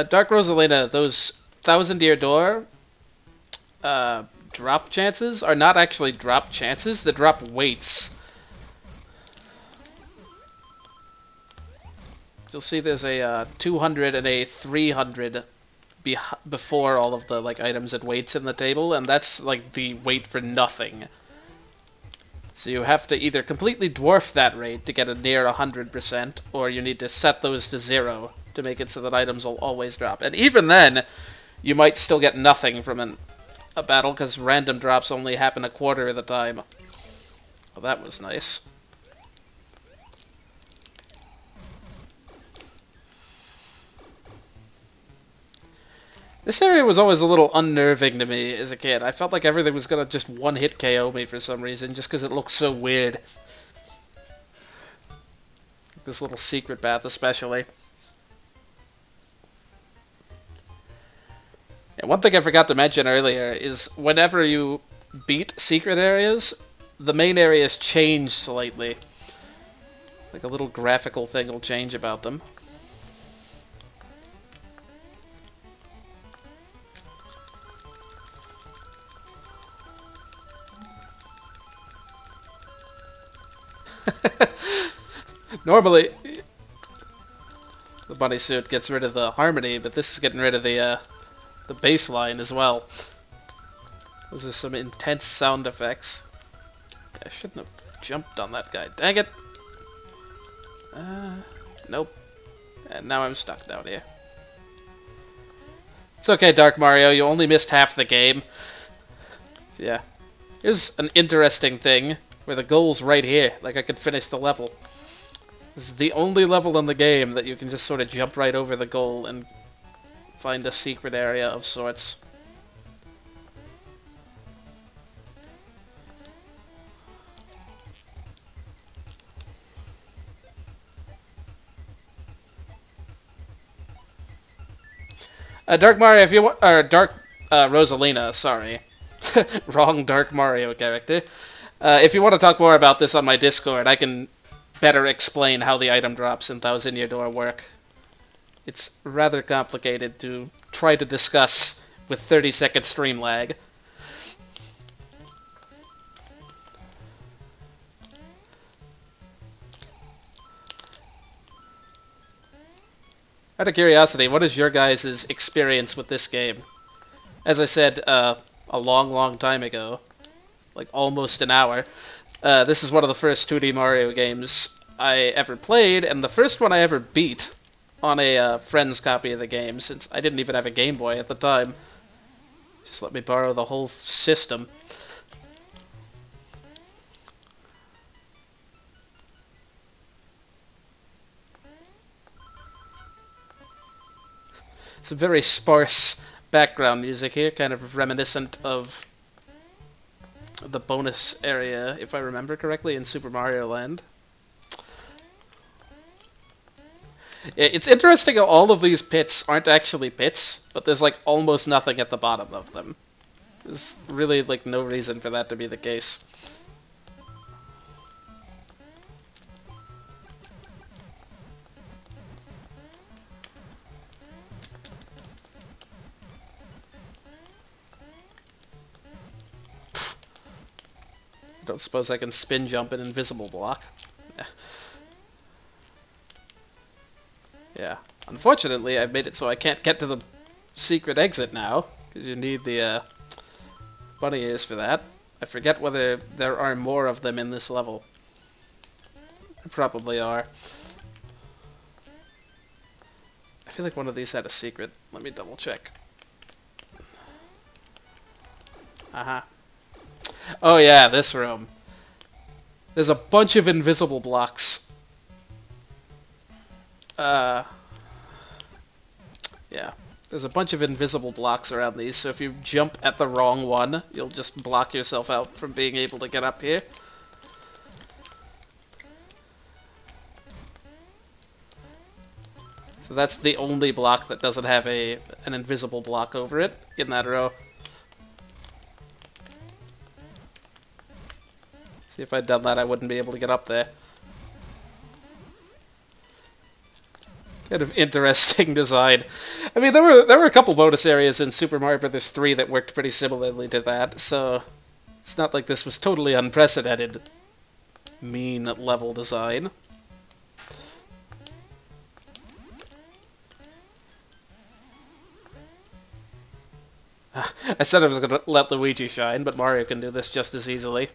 Dark Rosalina, those 1,000-year door drop chances are not actually drop chances, they're drop weights. You'll see there's a 200 and a 300 before all of the items and weights in the table, and that's like the weight for nothing. So you have to either completely dwarf that rate to get a near 100%, or you need to set those to 0 to make it so that items will always drop. And even then, you might still get nothing from a battle, because random drops only happen a quarter of the time. Well, that was nice. This area was always a little unnerving to me as a kid. I felt like everything was gonna just one-hit KO me for some reason, just because it looked so weird. This little secret path especially. And one thing I forgot to mention earlier is whenever you beat secret areas, the main areas change slightly. Like a little graphical thing will change about them. Normally, the bunny suit gets rid of the harmony, but this is getting rid of the bass line as well. Those are some intense sound effects. I shouldn't have jumped on that guy. Dang it! Nope. And now I'm stuck down here. It's okay, Dark Mario. You only missed half the game. Yeah. Here's an interesting thing where the goal's right here. Like, I could finish the level. This is the only level in the game that you can just sort of jump right over the goal and find a secret area of sorts. Dark Mario, if you want, or Dark Rosalina, sorry, wrong Dark Mario character. If you want to talk more about this on my Discord, I can better explain how the item drops in Thousand Year Door work. It's rather complicated to try to discuss with 30-second stream lag. Out of curiosity, what is your guys' experience with this game? As I said a long time ago, like almost an hour, this is one of the first 2D Mario games I ever played, and the first one I ever beat on a friend's copy of the game, since I didn't even have a Game Boy at the time. Just let me borrow the whole system. Some very sparse background music here, kind of reminiscent of the bonus area, if I remember correctly, in Super Mario Land. It's interesting how all of these pits aren't actually pits, but there's like almost nothing at the bottom of them. There's really like no reason for that to be the case. Don't suppose I can spin jump an invisible block. Yeah. Unfortunately, I've made it so I can't get to the secret exit now, because you need the bunny ears for that. I forget whether there are more of them in this level. There probably are. I feel like one of these had a secret. Let me double check. Aha. Oh yeah, this room. There's a bunch of invisible blocks. Yeah. There's a bunch of invisible blocks around these, so if you jump at the wrong one, you'll just block yourself out from being able to get up here. So that's the only block that doesn't have an invisible block over it in that row. See, if I'd done that, I wouldn't be able to get up there. Kind of interesting design. I mean, there were a couple bonus areas in Super Mario Bros. 3 that worked pretty similarly to that, so it's not like this was totally unprecedented mean level design. I said I was going to let Luigi shine, but Mario can do this just as easily.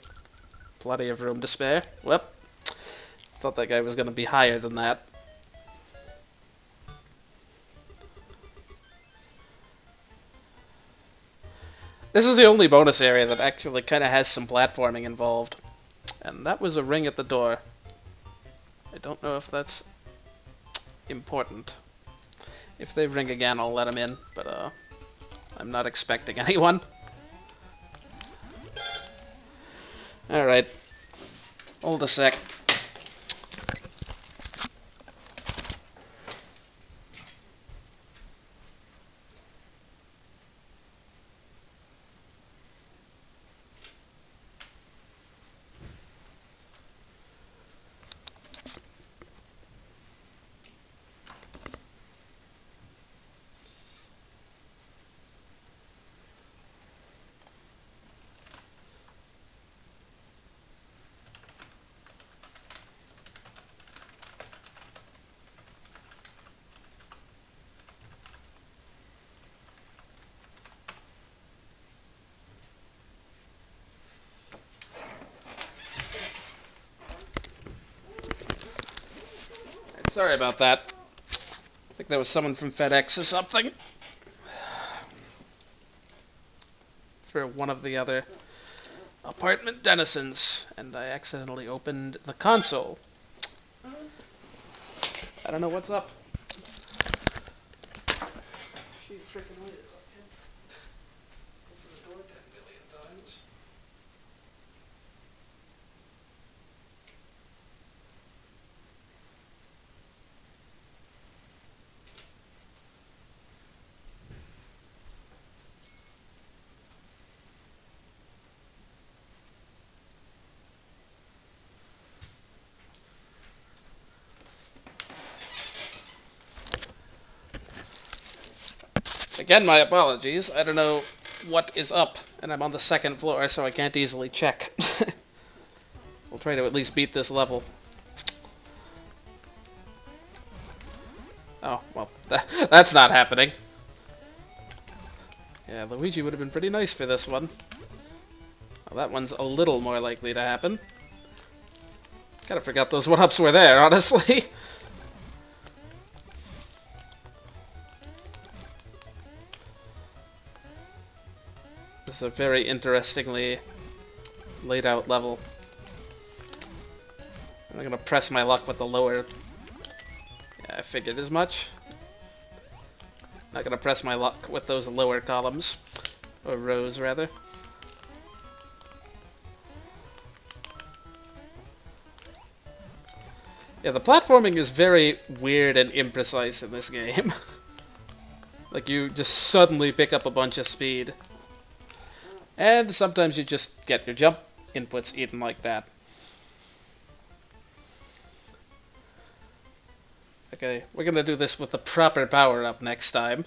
Plenty of room to spare. Whoop. Thought that guy was going to be higher than that. This is the only bonus area that actually kind of has some platforming involved. And that was a ring at the door. I don't know if that's important. If they ring again, I'll let them in, but I'm not expecting anyone. Alright. Hold a sec. Sorry about that. I think there was someone from FedEx or something. For one of the other apartment denizens. And I accidentally opened the console. I don't know what's up. She freaking weird. Open the door 10 billion times. Again, my apologies. I don't know what is up, and I'm on the second floor, so I can't easily check. We'll try to at least beat this level. Oh, well, that's not happening. Yeah, Luigi would have been pretty nice for this one. Well, that one's a little more likely to happen. Kinda forgot those one-ups were there, honestly. This is a very interestingly laid out level. I'm gonna press my luck with the lower... Yeah, I figured as much. Not gonna press my luck with those lower columns. Or rows, rather. Yeah, the platforming is very weird and imprecise in this game. Like, you just suddenly pick up a bunch of speed. And sometimes you just get your jump inputs eaten like that. Okay, we're gonna do this with the proper power-up next time.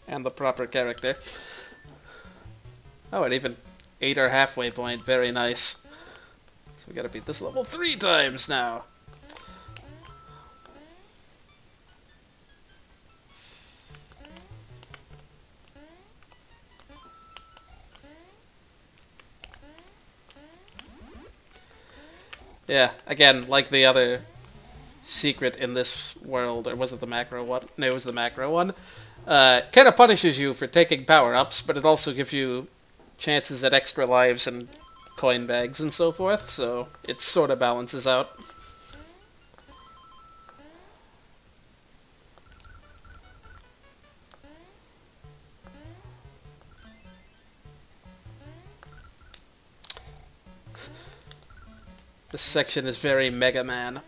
And the proper character. Oh, and even ate our halfway point. Very nice. So we gotta beat this level 3 times now. Yeah, again, like the other secret in this world, or was it the macro one? No, it was the macro one. Kind of punishes you for taking power-ups, but it also gives you chances at extra lives and coin bags and so forth, so it sort of balances out. This section is very Mega Man.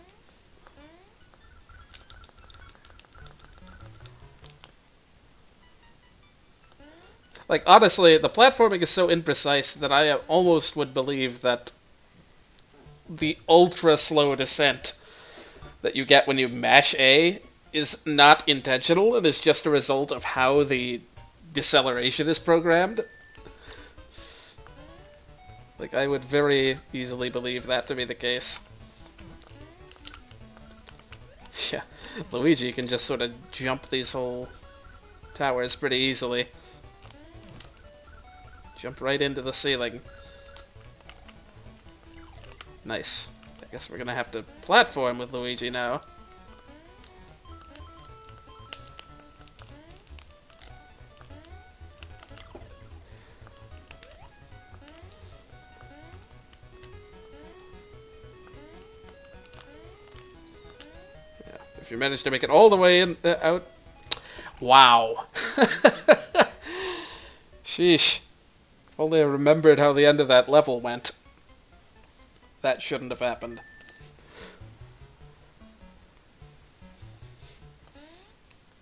Like, honestly, the platforming is so imprecise that I almost would believe that the ultra-slow descent that you get when you mash A is not intentional and is just a result of how the deceleration is programmed. Like, I would very easily believe that to be the case. Yeah, Luigi can just sort of jump these whole towers pretty easily. Jump right into the ceiling. Nice. I guess we're gonna have to platform with Luigi now. If you manage to make it all the way in, out... Wow. Sheesh. If only I remembered how the end of that level went. That shouldn't have happened.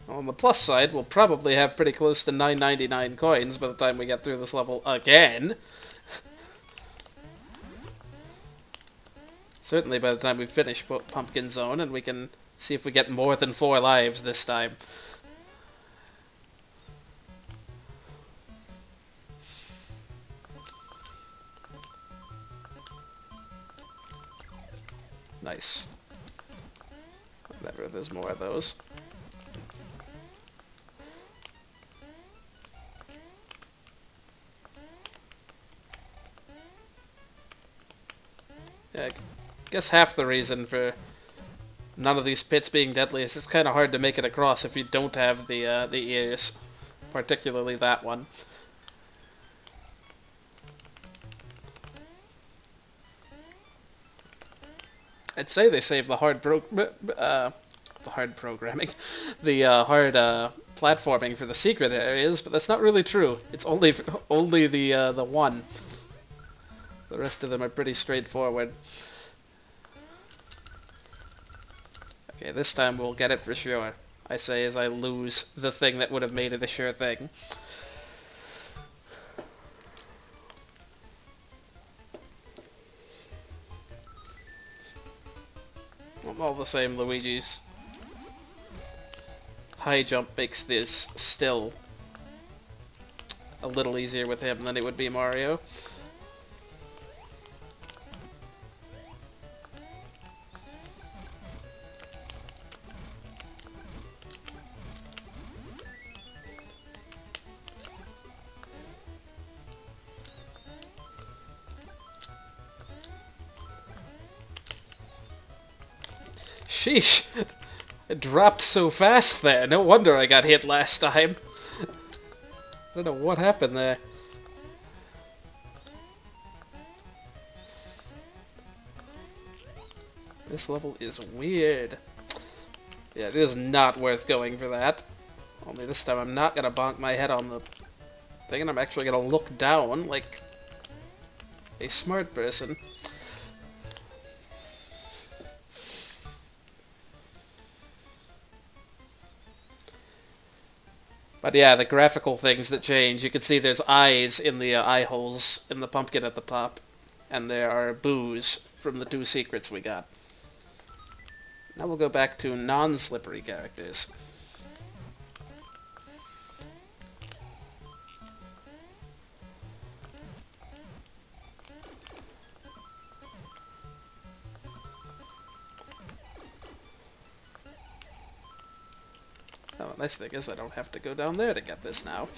Well, on the plus side, we'll probably have pretty close to 999 coins by the time we get through this level again. Certainly by the time we finish Pumpkin Zone, and we can see if we get more than 4 lives this time. Nice. Whatever, there's more of those. Yeah, I guess half the reason for none of these pits being deadly, it's kind of hard to make it across if you don't have the ears, particularly that one. I'd say they saved the hard programming, the hard platforming for the secret areas, but that's not really true. It's only the one. The rest of them are pretty straightforward. Okay, this time we'll get it for sure. I say as I lose the thing that would have made it a sure thing. All the same, Luigi's high jump makes this still a little easier with him than it would be Mario. Sheesh! It dropped so fast there. No wonder I got hit last time. I don't know what happened there. This level is weird. Yeah, it is not worth going for that. Only this time I'm not gonna bonk my head on the thing, and I'm actually gonna look down like a smart person. But yeah, the graphical things that change, you can see there's eyes in the eye holes in the pumpkin at the top, and there are boos from the 2 secrets we got. Now we'll go back to non-slippery characters. Oh, the nice thing is I don't have to go down there to get this now.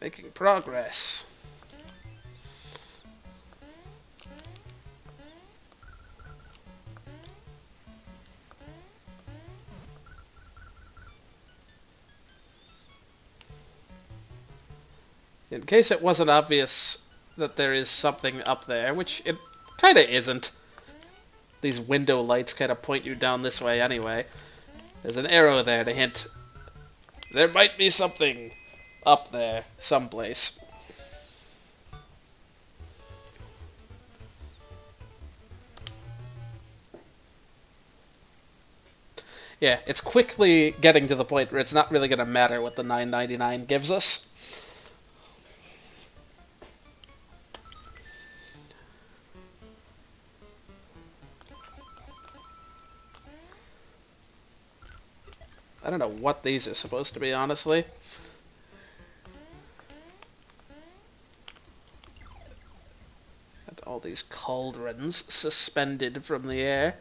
Making progress. In case it wasn't obvious that there is something up there, which it kind of isn't. These window lights kind of point you down this way anyway. There's an arrow there to hint there might be something up there someplace. Yeah, it's quickly getting to the point where it's not really going to matter what the $9.99 gives us. I don't know what these are supposed to be, honestly. Got all these cauldrons suspended from the air.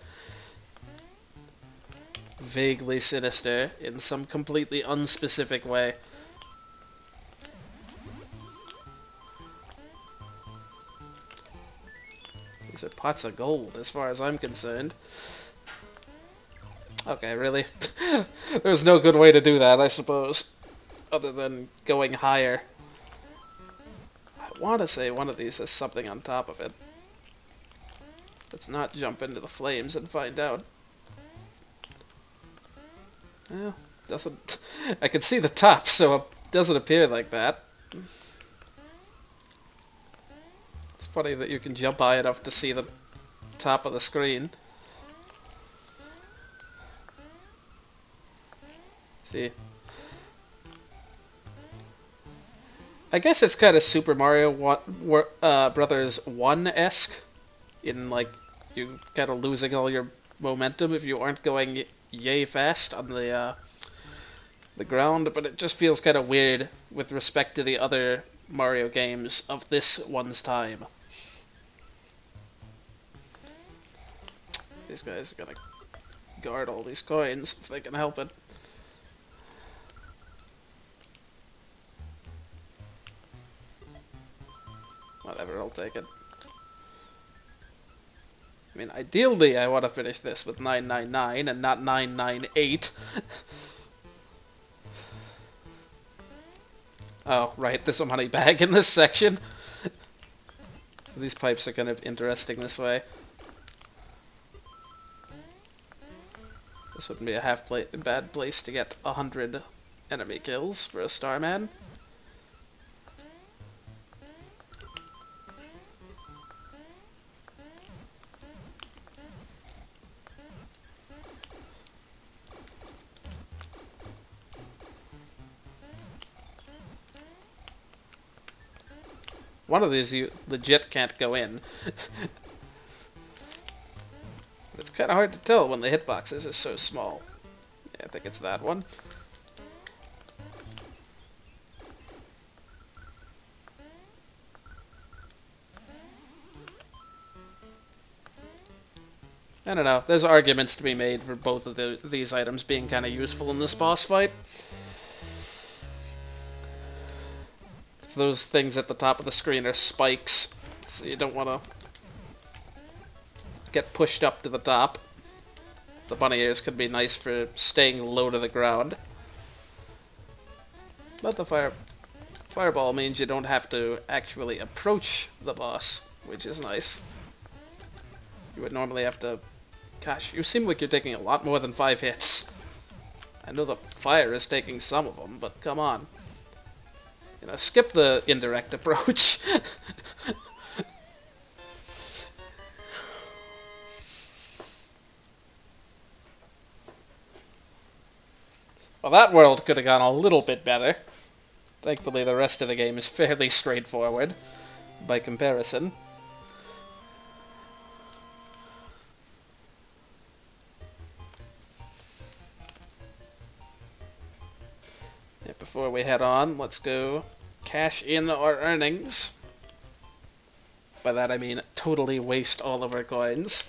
Vaguely sinister in some completely unspecific way. These are pots of gold, as far as I'm concerned. Okay, really? There's no good way to do that, I suppose, other than going higher. I want to say one of these has something on top of it. Let's not jump into the flames and find out. Well, doesn't... I can see the top, so it doesn't appear like that. It's funny that you can jump high enough to see the top of the screen. See? I guess it's kind of Super Mario Brothers 1-esque, in like you kind of losing all your momentum if you aren't going yay fast on the ground, but it just feels kind of weird with respect to the other Mario games of this one's time. these guys are gonna guard all these coins if they can help it. Whatever, I'll take it. I mean, ideally I want to finish this with 999 and not 998. Oh, right, there's a money bag in this section. These pipes are kind of interesting this way. This wouldn't be a bad place to get 100 enemy kills for a Starman. One of these you legit can't go in. It's kind of hard to tell when the hitboxes are so small. Yeah, I think it's that one. I don't know. There's arguments to be made for both of these items being kind of useful in this boss fight. So those things at the top of the screen are spikes, so you don't want to get pushed up to the top. The bunny ears could be nice for staying low to the ground. But the fireball means you don't have to actually approach the boss, which is nice. You would normally have to... Gosh, you seem like you're taking a lot more than 5 hits. I know the fire is taking some of them, but come on. You know, skip the indirect approach. Well, that world could have gone a little bit better. Thankfully, the rest of the game is fairly straightforward by comparison. Yeah, before we head on, let's go cash in our earnings. By that I mean totally waste all of our coins.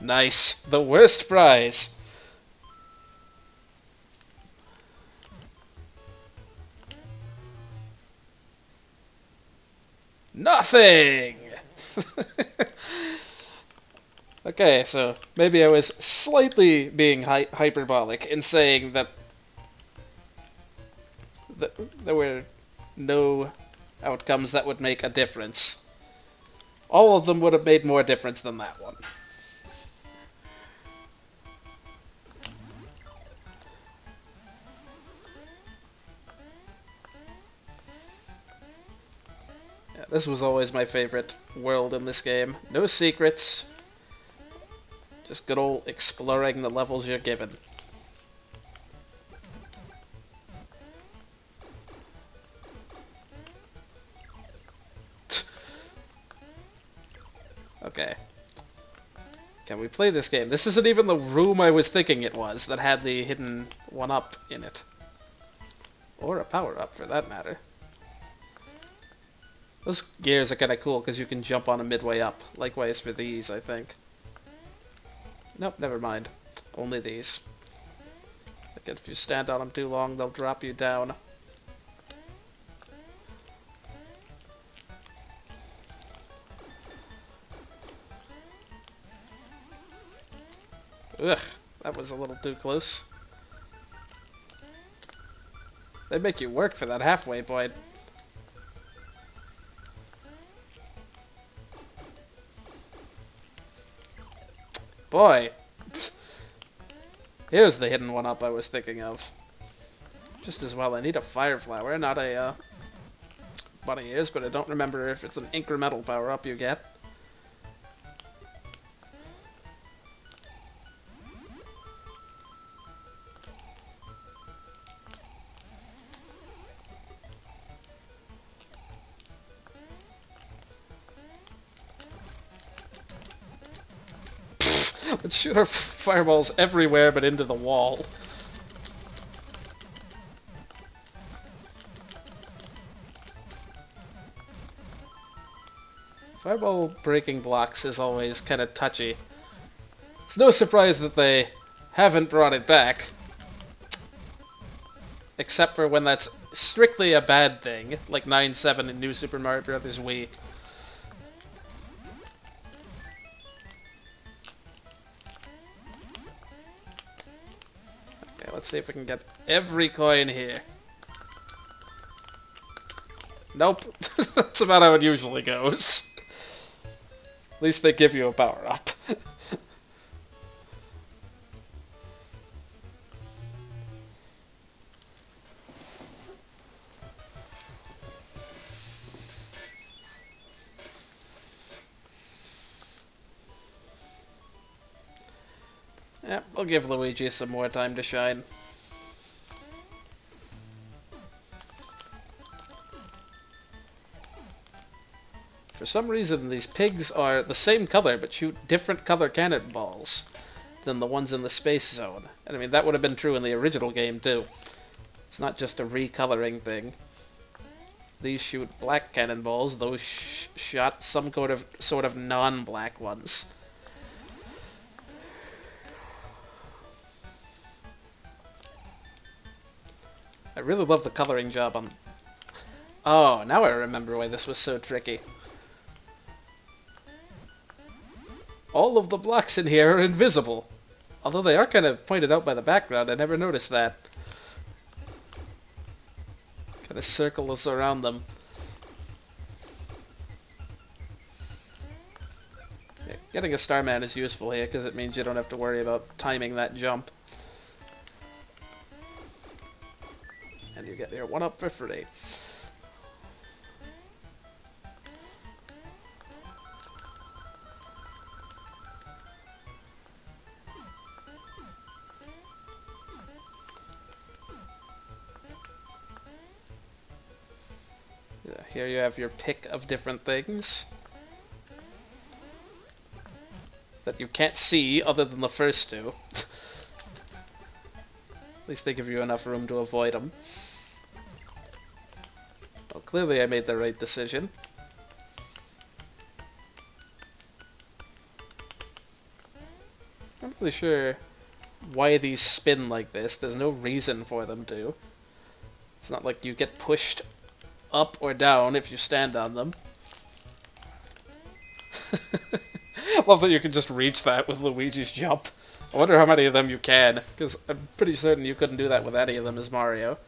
Nice. The worst prize. Nothing! Okay, so maybe I was slightly being hyperbolic in saying that there were no outcomes that would make a difference. All of them would have made more difference than that one. Yeah, this was always my favorite world in this game. No secrets. Just good old exploring the levels you're given. Okay. Can we play this game? This isn't even the room I was thinking it was that had the hidden 1-up in it. Or a power-up, for that matter. Those gears are kind of cool because you can jump on them midway up. Likewise for these, I think. Nope, never mind. Only these. Like if you stand on them too long, they'll drop you down. Ugh, that was a little too close. They make you work for that halfway point. Boy! Here's the hidden 1-up I was thinking of. Just as well, I need a fire flower, not a bunny ears, but I don't remember if it's an incremental power-up you get. Let's shoot our fireballs everywhere but into the wall. Fireball breaking blocks is always kind of touchy. It's no surprise that they haven't brought it back. Except for when that's strictly a bad thing, like 9-7 in New Super Mario Bros. Wii. Okay, let's see if we can get every coin here. Nope. That's about how it usually goes. At least they give you a power-up. Yeah, we'll give Luigi some more time to shine. For some reason, these pigs are the same color, but shoot different color cannonballs than the ones in the space zone. And I mean, that would have been true in the original game, too. It's not just a recoloring thing. These shoot black cannonballs, those shot some sort of non-black ones. I really love the coloring job on... Oh, now I remember why this was so tricky. All of the blocks in here are invisible. Although they are kind of pointed out by the background, I never noticed that. Kind of circles around them. Yeah, getting a Starman is useful here, because it means you don't have to worry about timing that jump. And you get your 1-up for free. Yeah, here you have your pick of different things that you can't see other than the first two. At least they give you enough room to avoid them. Well, clearly I made the right decision. I'm not really sure why these spin like this. There's no reason for them to. It's not like you get pushed up or down if you stand on them. Love that you can just reach that with Luigi's jump. I wonder how many of them you can, because I'm pretty certain you couldn't do that with any of them as Mario.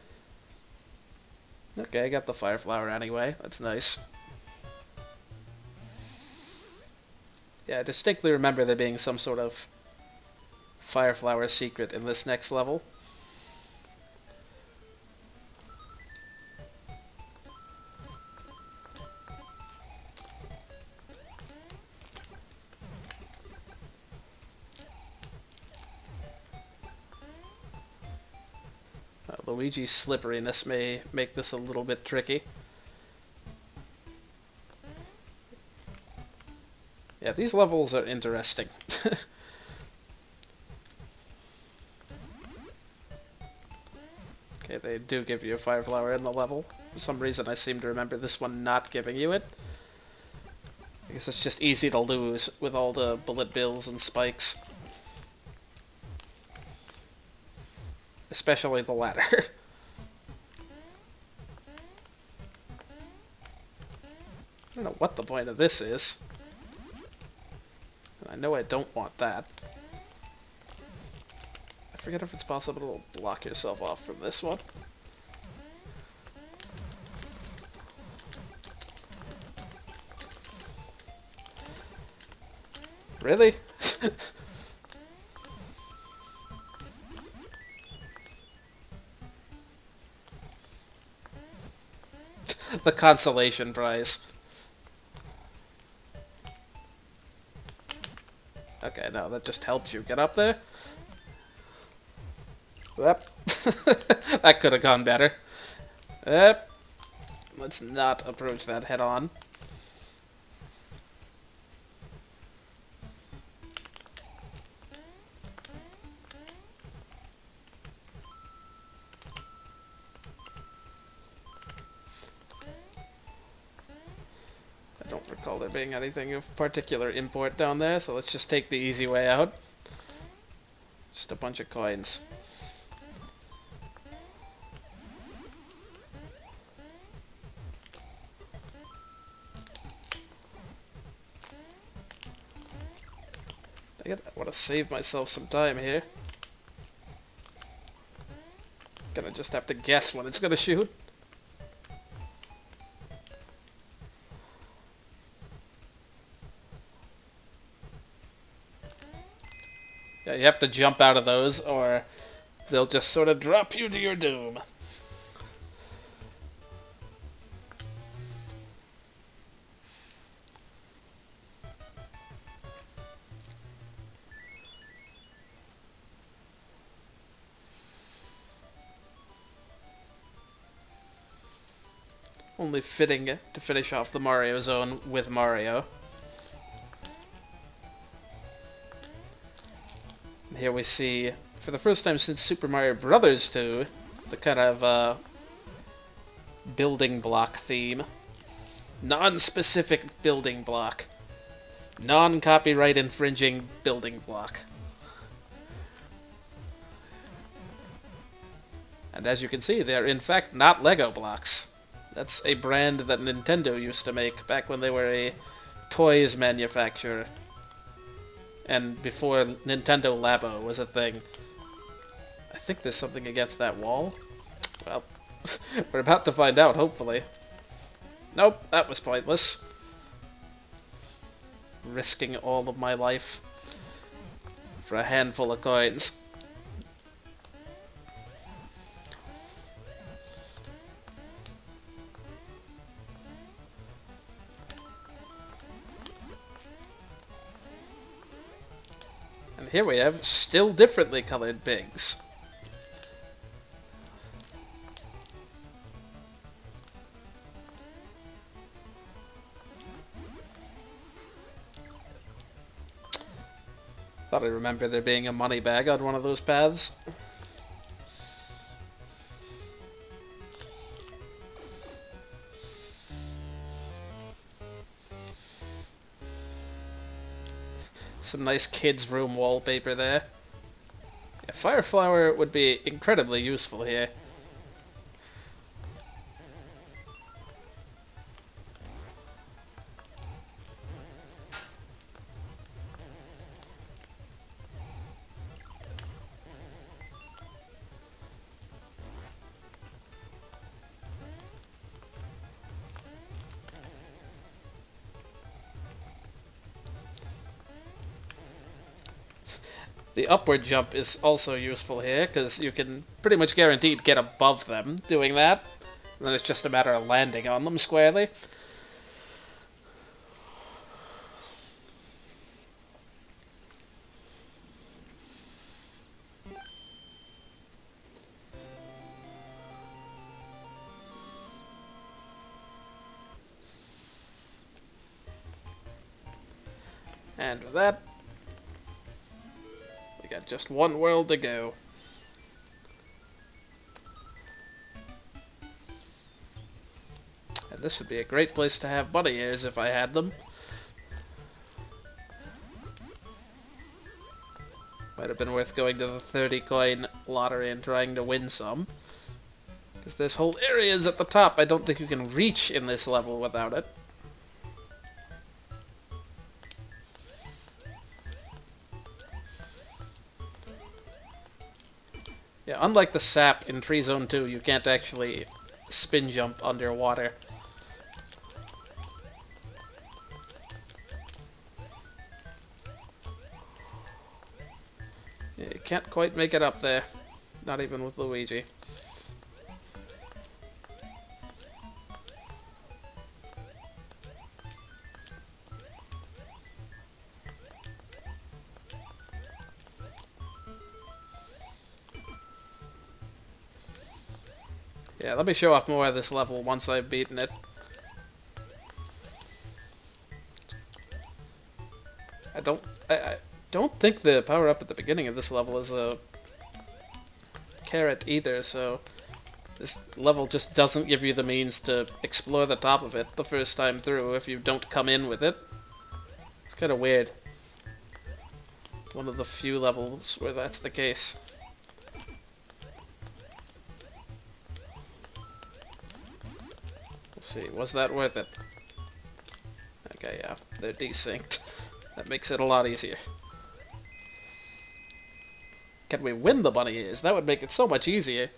Okay, I got the Fire Flower anyway. That's nice. Yeah, I distinctly remember there being some sort of Fire Flower secret in this next level. Luigi's slipperiness may make this a little bit tricky. Yeah, these levels are interesting. Okay, they do give you a Fire Flower in the level. For some reason I seem to remember this one not giving you it. I guess it's just easy to lose with all the bullet bills and spikes. Especially the latter. I don't know what the point of this is. I know I don't want that. I forget if it's possible to block yourself off from this one. Really? The consolation prize. Okay, no, that just helps you get up there. Yep. That could have gone better. Yep. Let's not approach that head on. don't recall there being anything of particular import down there, so let's just take the easy way out. Just a bunch of coins. I want to save myself some time here. Gonna just have to guess when it's gonna shoot. Yeah, you have to jump out of those, or they'll just sort of drop you to your doom. Only fitting to finish off the Mario zone with Mario. And here we see, for the first time since Super Mario Bros. 2, the kind of building block theme. Non-specific building block. Non-copyright infringing building block. And as you can see, they're in fact not Lego blocks. That's a brand that Nintendo used to make back when they were a toys manufacturer. And before Nintendo Labo was a thing. I think there's something against that wall. Well, we're about to find out, hopefully. Nope, that was pointless. Risking all of my life for a handful of coins. And here we have still differently colored pigs. Thought I remember there being a money bag on one of those paths. Some nice kids' room wallpaper there. Yeah, Fire Flower would be incredibly useful here. The upward jump is also useful here, because you can pretty much guaranteed get above them doing that. And then it's just a matter of landing on them squarely. And with that, got just one world to go. And this would be a great place to have bunny ears if I had them. Might have been worth going to the 30 coin lottery and trying to win some. Because there's whole areas at the top I don't think you can reach in this level without it. Yeah, unlike the sap in Free Zone 2, you can't actually spin jump underwater. Yeah, you can't quite make it up there. Not even with Luigi. Yeah, let me show off more of this level once I've beaten it. I don't think the power-up at the beginning of this level is a carrot either, so This level just doesn't give you the means to explore the top of it the first time through if you don't come in with it. It's kind of weird. One of the few levels where that's the case. Let's see, was that worth it? Okay, yeah, they're desynced. That makes it a lot easier. Can we win the bunny ears? That would make it so much easier.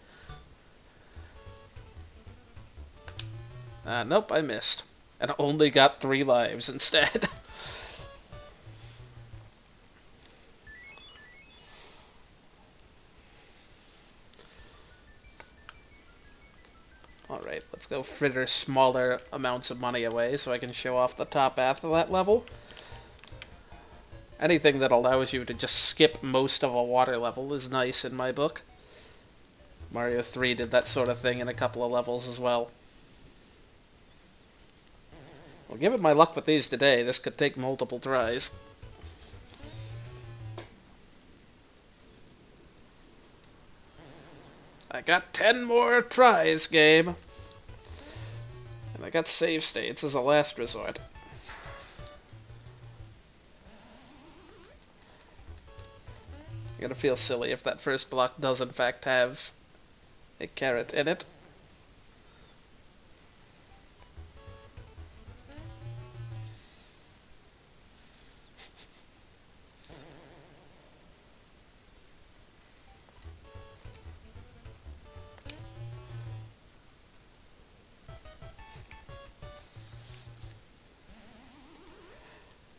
Nope, I missed. And only got 3 lives instead. Alright, let's go fritter smaller amounts of money away so I can show off the top half of that level. Anything that allows you to just skip most of a water level is nice in my book. Mario 3 did that sort of thing in a couple of levels as well. Well, given my luck with these today, this could take multiple tries. I got 10 more tries, game. And I got save states as a last resort. I'm gonna feel silly if that first block does in fact have a carrot in it.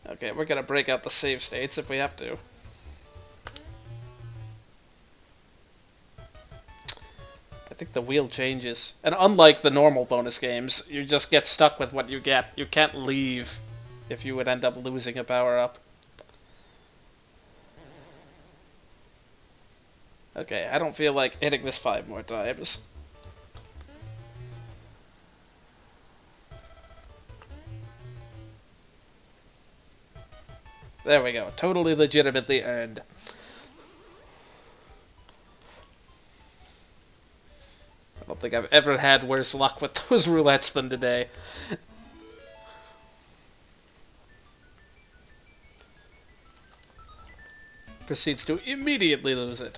Okay, we're gonna break out the save states if we have to. I think the wheel changes. And unlike the normal bonus games, you just get stuck with what you get. You can't leave if you would end up losing a power-up. Okay, I don't feel like hitting this 5 more times. There we go. Totally legitimately earned. I don't think I've ever had worse luck with those roulettes than today. Proceeds to immediately lose it.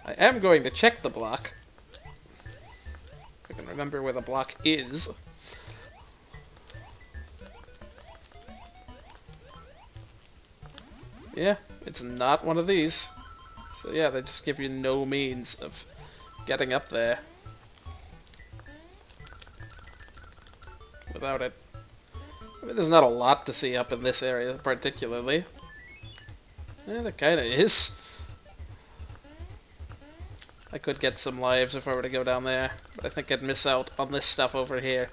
I am going to check the block. If I can remember where the block is. Yeah, it's not one of these. So yeah, they just give you no means of getting up there without it. I mean, there's not a lot to see up in this area particularly. Yeah, there kinda is. I could get some lives if I were to go down there, but I think I'd miss out on this stuff over here.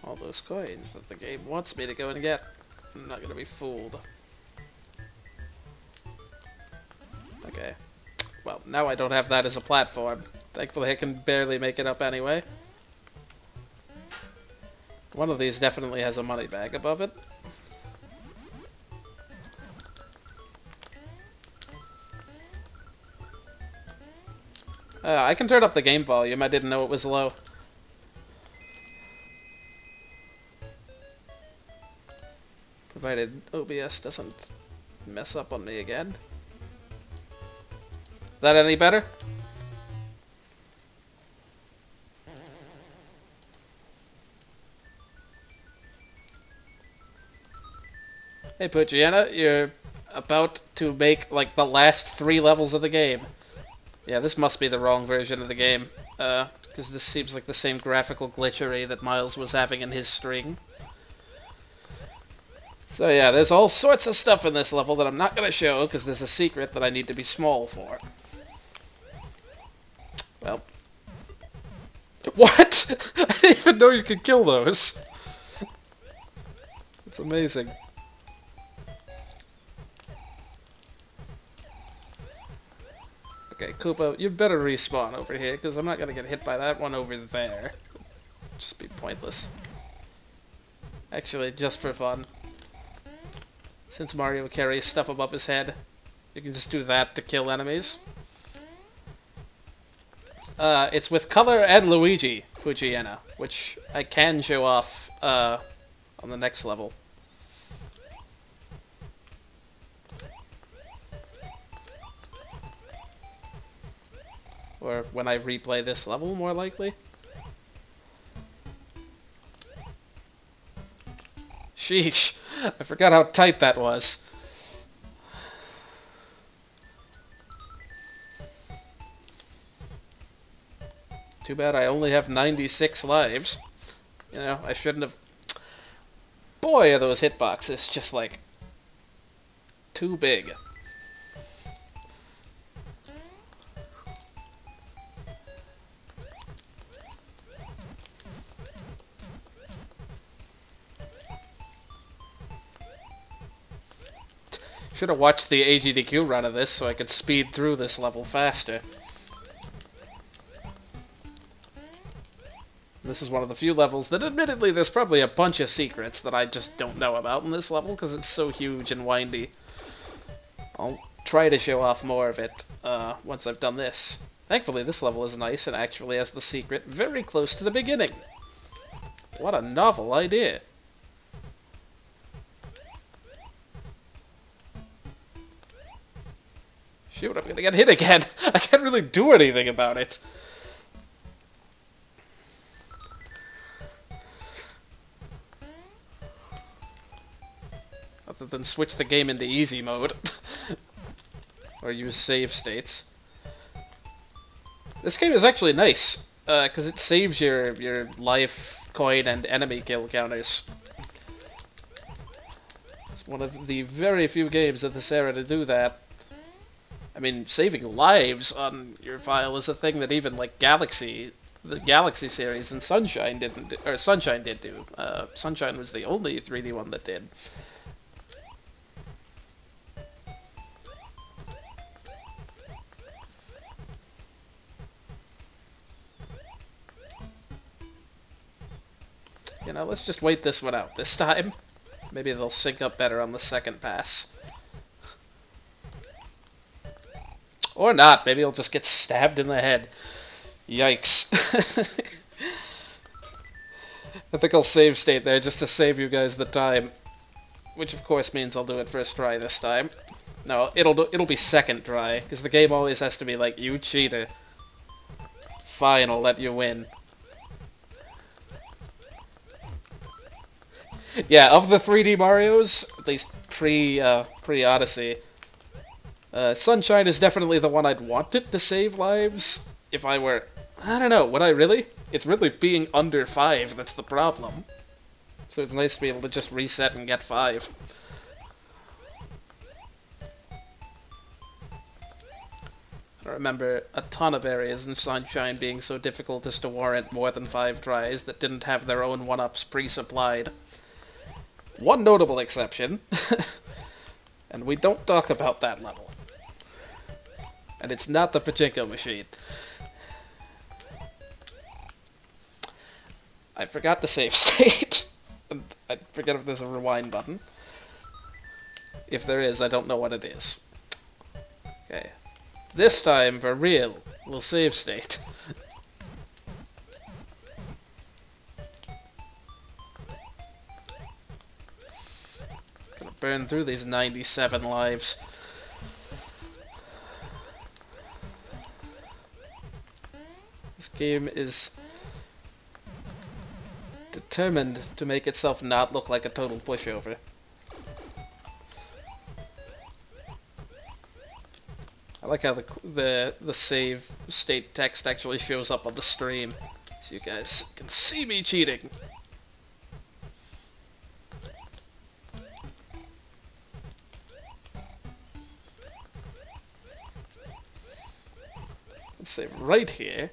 All those coins that the game wants me to go and get. I'm not gonna be fooled. Okay. Well, now I don't have that as a platform. Thankfully I can barely make it up anyway. One of these definitely has a money bag above it. I can turn up the game volume. I didn't know it was low. Provided OBS doesn't mess up on me again. That any better? Hey Pugiana, you're about to make like the last 3 levels of the game. Yeah, this must be the wrong version of the game, because this seems like the same graphical glitchery that Miles was having in his string. So yeah, there's all sorts of stuff in this level that I'm not going to show, because there's a secret that I need to be small for. Well. What?! I didn't even know you could kill those! It's amazing. Okay, Koopa, you better respawn over here, because I'm not going to get hit by that one over there. It'd just be pointless. Actually, just for fun. Since Mario carries stuff above his head, You can just do that to kill enemies. It's with Color and Luigi, Fujiana, which I can show off on the next level. Or when I replay this level, more likely. Sheesh, I forgot how tight that was. Too bad I only have 96 lives. You know, I shouldn't have... Boy, are those hitboxes just, like, too big. Should have watched the AGDQ run of this so I could speed through this level faster. This is one of the few levels that, admittedly, there's probably a bunch of secrets that I just don't know about in this level because it's so huge and windy. I'll try to show off more of it once I've done this. Thankfully, this level is nice and actually has the secret very close to the beginning. What a novel idea. Shoot, I'm gonna get hit again. I can't really do anything about it. Other than switch the game into easy mode. Or use save states. This game is actually nice, because it saves your life, coin, and enemy kill counters. It's one of the very few games of this era to do that. I mean, saving lives on your file is a thing that even, like, the Galaxy series and Sunshine didn't do, or Sunshine did do. Sunshine was the only 3D one that did. You know, let's just wait this one out this time. Maybe they'll sync up better on the second pass. Or not. Maybe he'll just get stabbed in the head. Yikes. I think I'll save state there just to save you guys the time. Which of course means I'll do it first try this time. No, it'll be second try, because the game always has to be like, you cheater. Fine, I'll let you win. Yeah, of the 3D Marios, at least pre-Odyssey, Sunshine is definitely the one I'd want it to save lives. If I were... I don't know, would I really? It's really being under 5 that's the problem. So it's nice to be able to just reset and get 5. I remember a ton of areas in Sunshine being so difficult as to warrant more than 5 tries that didn't have their own 1-ups pre-supplied. One notable exception, and we don't talk about that level. And it's not the pachinko machine. I forgot to save state. And I forget if there's a rewind button. If there is, I don't know what it is. Okay. This time, for real, we'll save state. Gonna burn through these 97 lives. This game is determined to make itself not look like a total pushover. I like how the save state text actually shows up on the stream, so you guys can see me cheating. Let's save right here.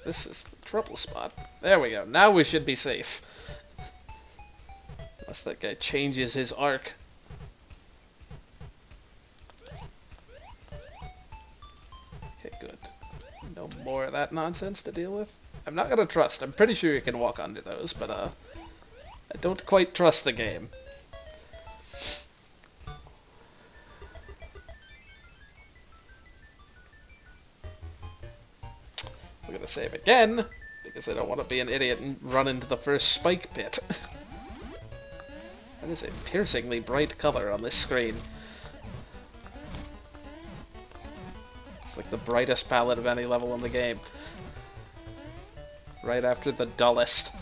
This is the trouble spot. There we go. Now we should be safe. Unless that guy changes his arc. Okay, good. No more of that nonsense to deal with. I'm not gonna trust. I'm pretty sure you can walk under those, but I don't quite trust the game. I'm gonna save again, because I don't want to be an idiot and run into the first spike pit. That is a piercingly bright color on this screen. It's like the brightest palette of any level in the game. Right after the dullest.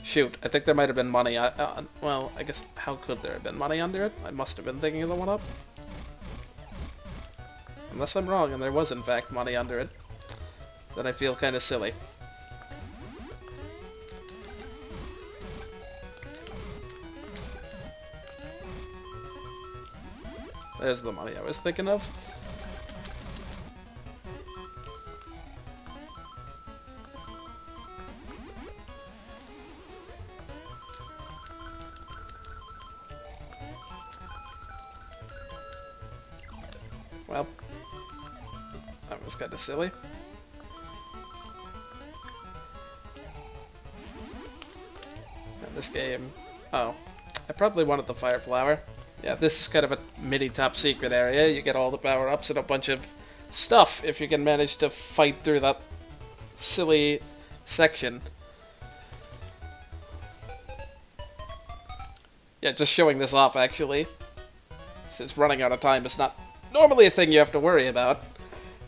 Shoot, I think there might have been money. Well, I guess, how could there have been money under it? I must have been thinking of the one up. Unless I'm wrong and there was in fact money under it. Then I feel kind of silly. There's the money I was thinking of. Well, that was kind of silly. And this game... Oh, I probably wanted the Fire Flower. Yeah, this is kind of a mini top secret area. You get all the power-ups and a bunch of stuff if you can manage to fight through that silly section. Yeah, just showing this off, actually. Since running out of time is not normally a thing you have to worry about.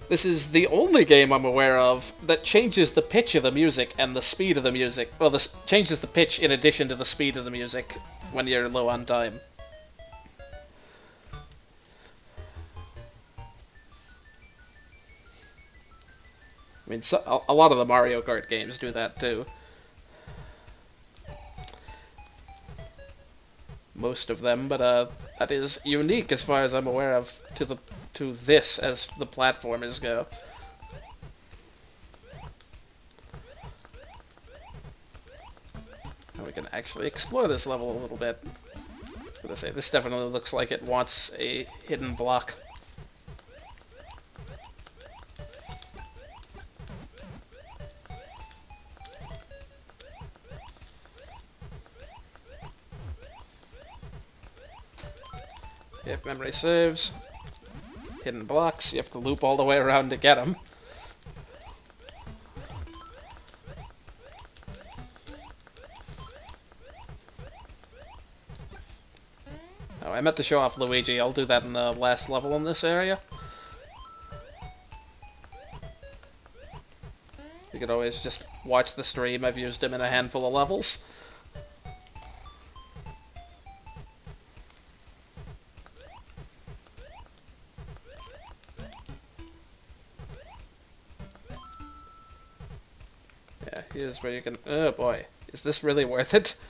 This is the only game I'm aware of that changes the pitch of the music and the speed of the music. Well, this changes the pitch in addition to the speed of the music when you're low on time. I mean, a lot of the Mario Kart games do that too. Most of them, but that is unique as far as I'm aware of to this as the platformers go. And we can actually explore this level a little bit. I was gonna say, this definitely looks like it wants a hidden block. If memory serves, hidden blocks, you have to loop all the way around to get them. Oh, I meant to show off Luigi. I'll do that in the last level in this area. You could always just watch the stream. I've used him in a handful of levels. Here's where you can... Oh boy, is this really worth it?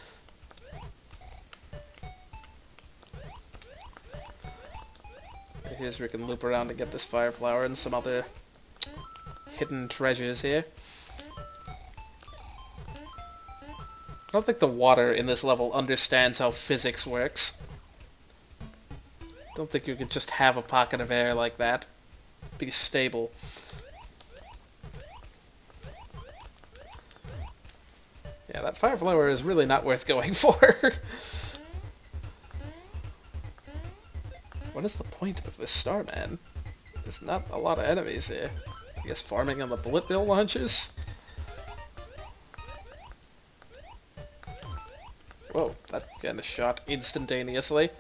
Here's where you can loop around to get this Fire Flower and some other hidden treasures here. I don't think the water in this level understands how physics works. I don't think you could just have a pocket of air like that. Be stable. Yeah, that Fire Flower is really not worth going for. What is the point of this Starman? There's not a lot of enemies here. I guess farming on the bullet bill launchers? Whoa, that kind of shot instantaneously.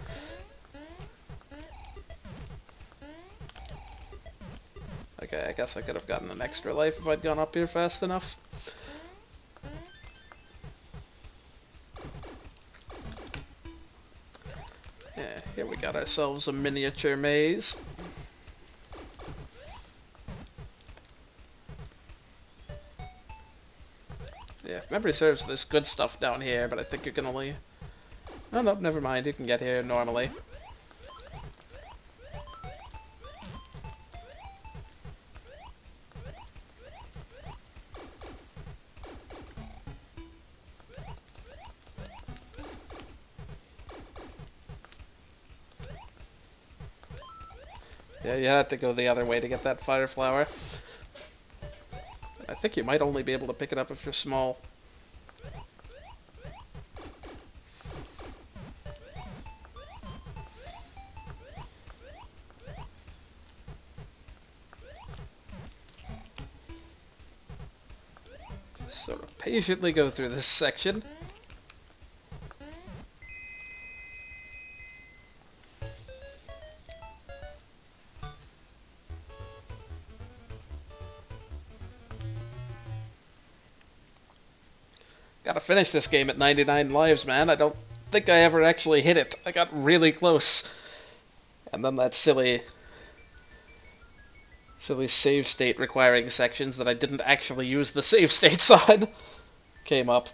Okay, I guess I could have gotten an extra life if I'd gone up here fast enough. Yeah, here we got ourselves a miniature maze. Yeah, if memory serves, there's good stuff down here, but I think you can only... Oh, no, never mind, you can get here normally. Yeah, you had to go the other way to get that Fire Flower. I think you might only be able to pick it up if you're small. Sort of patiently go through this section. Gotta finish this game at 99 lives, man. I don't think I ever actually hit it. I got really close. And then that silly save state requiring sections that I didn't actually use the save states on came up.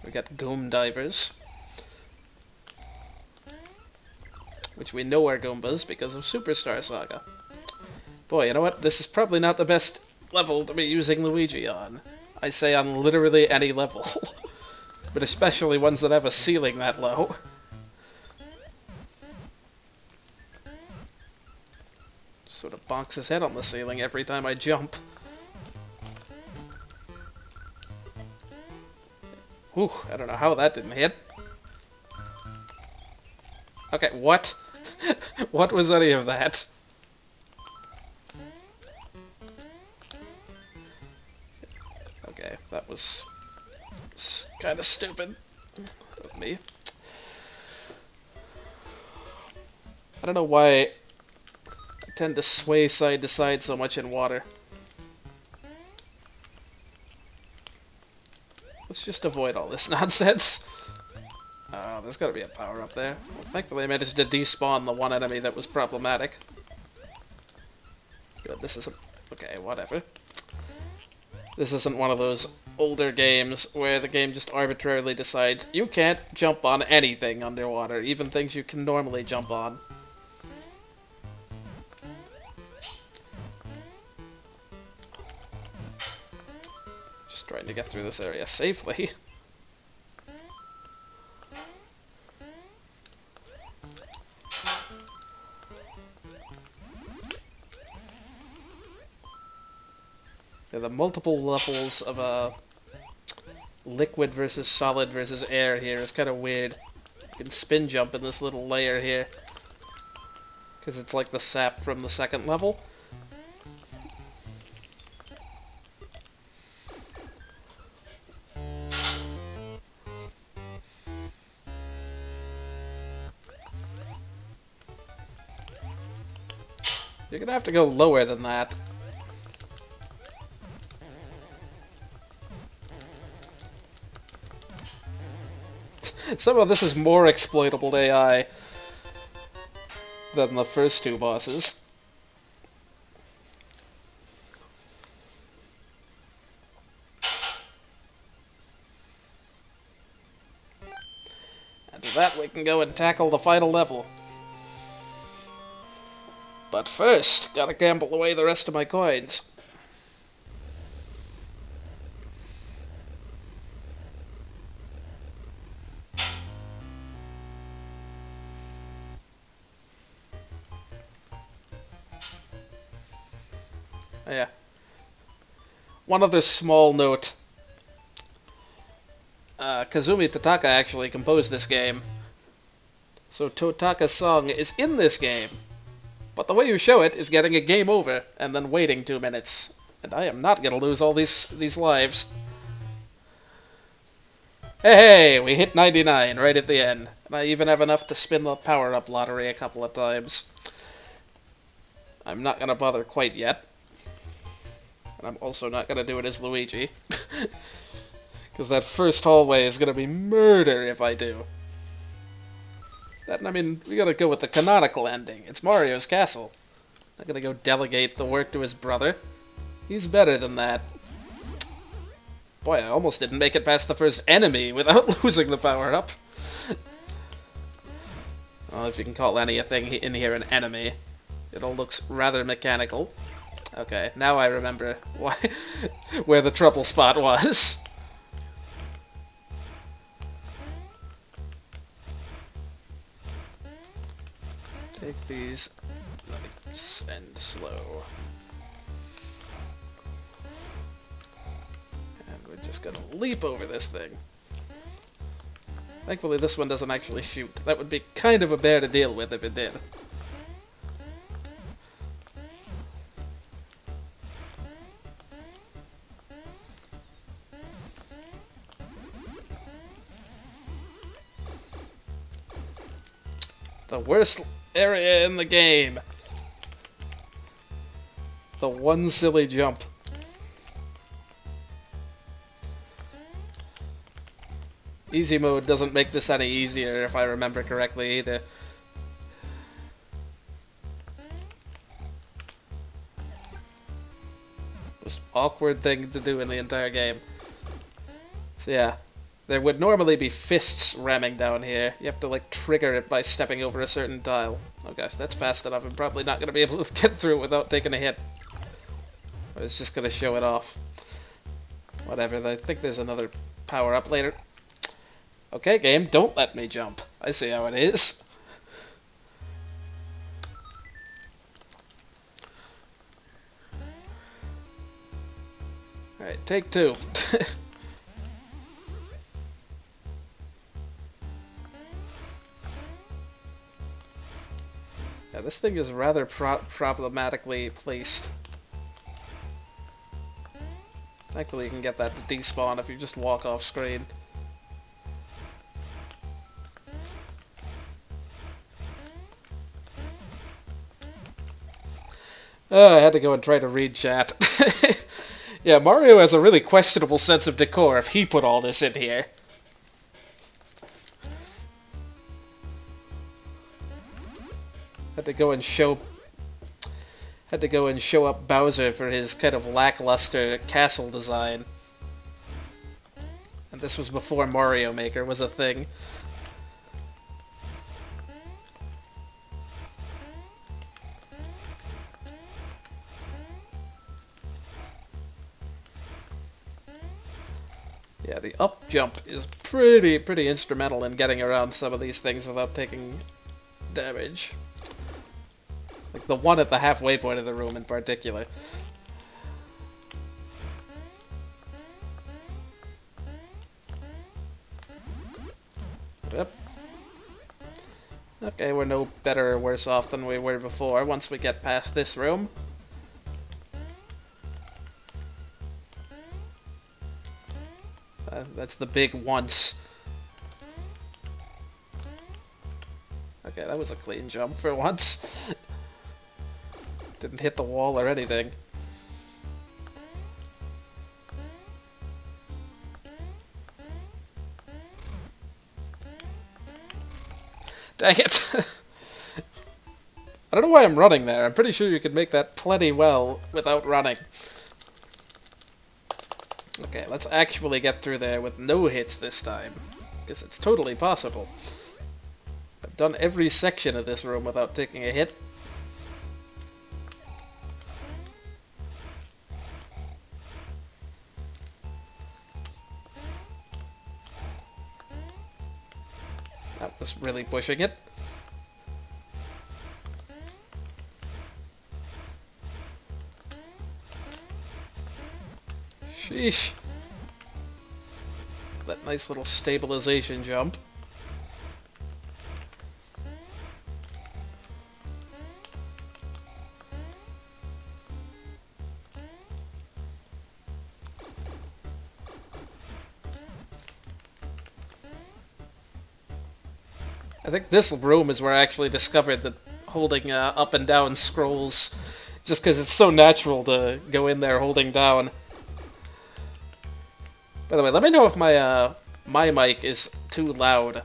We got Goom Divers, which we know are Goombas because of Superstar Saga. Boy, you know what? This is probably not the best level to be using Luigi on. I say on literally any level. But especially ones that have a ceiling that low. Sort of bonks his head on the ceiling every time I jump. Whew, I don't know how that didn't hit. Okay, what? What was any of that? Okay, that was kind of stupid of me. I don't know why I tend to sway side to side so much in water. Let's just avoid all this nonsense. Oh, there's gotta be a power up there. Well, thankfully I managed to despawn the one enemy that was problematic. Good, this isn't... okay, whatever. This isn't one of those older games where the game just arbitrarily decides you can't jump on anything underwater, even things you can normally jump on. Just trying to get through this area safely. Yeah, the multiple levels of liquid versus solid versus air here is kind of weird. You can spin jump in this little layer here, because it's like the sap from the second level. You're gonna have to go lower than that. Somehow this is more exploitable AI than the first two bosses. And with that we can go and tackle the final level. But first, gotta gamble away the rest of my coins. Oh, yeah. One other small note. Kazumi Totaka actually composed this game. So Totaka's song is in this game. But the way you show it is getting a game over, and then waiting 2 minutes. And I am not gonna lose all these lives. Hey, we hit 99 right at the end. And I even have enough to spin the power-up lottery a couple of times. I'm not gonna bother quite yet. And I'm also not gonna do it as Luigi. Because that first hallway is gonna be murder if I do. I mean, we gotta go with the canonical ending. It's Mario's castle. Not gonna go delegate the work to his brother. He's better than that. Boy, I almost didn't make it past the first enemy without losing the power-up. Well, if you can call anything in here an enemy. It all looks rather mechanical. Okay, now I remember why where the trouble spot was. Take these nice and slow. And we're just gonna leap over this thing. Thankfully this one doesn't actually shoot. That would be kind of a bear to deal with if it did. The worst area in the game. The one silly jump. Easy mode doesn't make this any easier, if I remember correctly, either. Most awkward thing to do in the entire game. So yeah, there would normally be fists ramming down here. You have to like trigger it by stepping over a certain tile. Oh gosh, that's fast enough. I'm probably not going to be able to get through it without taking a hit. I was just going to show it off. Whatever, I think there's another power-up later. Okay, game, don't let me jump. I see how it is. Alright, take two. Yeah, this thing is rather problematically placed. Thankfully you can get that to despawn if you just walk off screen. I had to go and try to read chat. Yeah, Mario has a really questionable sense of decor if he put all this in here. Had to go and show up Bowser for his kind of lackluster castle design. And this was before Mario Maker was a thing. Yeah, the up jump is pretty instrumental in getting around some of these things without taking damage. Like the one at the halfway point of the room in particular. Yep. Okay, we're no better or worse off than we were before once we get past this room. That's the big once. Okay, that was a clean jump for once. Didn't hit the wall or anything. Dang it! I don't know why I'm running there. I'm pretty sure you could make that plenty well without running. Okay, let's actually get through there with no hits this time. Because it's totally possible. I've done every section of this room without taking a hit. That was really pushing it. Sheesh. That nice little stabilization jump. I think this room is where I actually discovered that holding up and down scrolls, just because it's so natural to go in there holding down. By the way, let me know if my mic is too loud.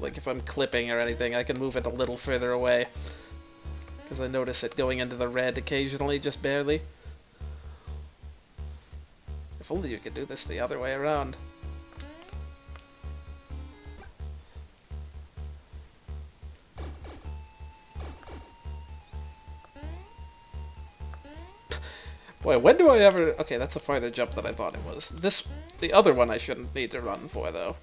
Like if I'm clipping or anything, I can move it a little further away. Because I notice it going into the red occasionally, just barely. If only you could do this the other way around. Boy, when do I ever... Okay, that's a farther jump than I thought it was. The other one I shouldn't need to run for, though.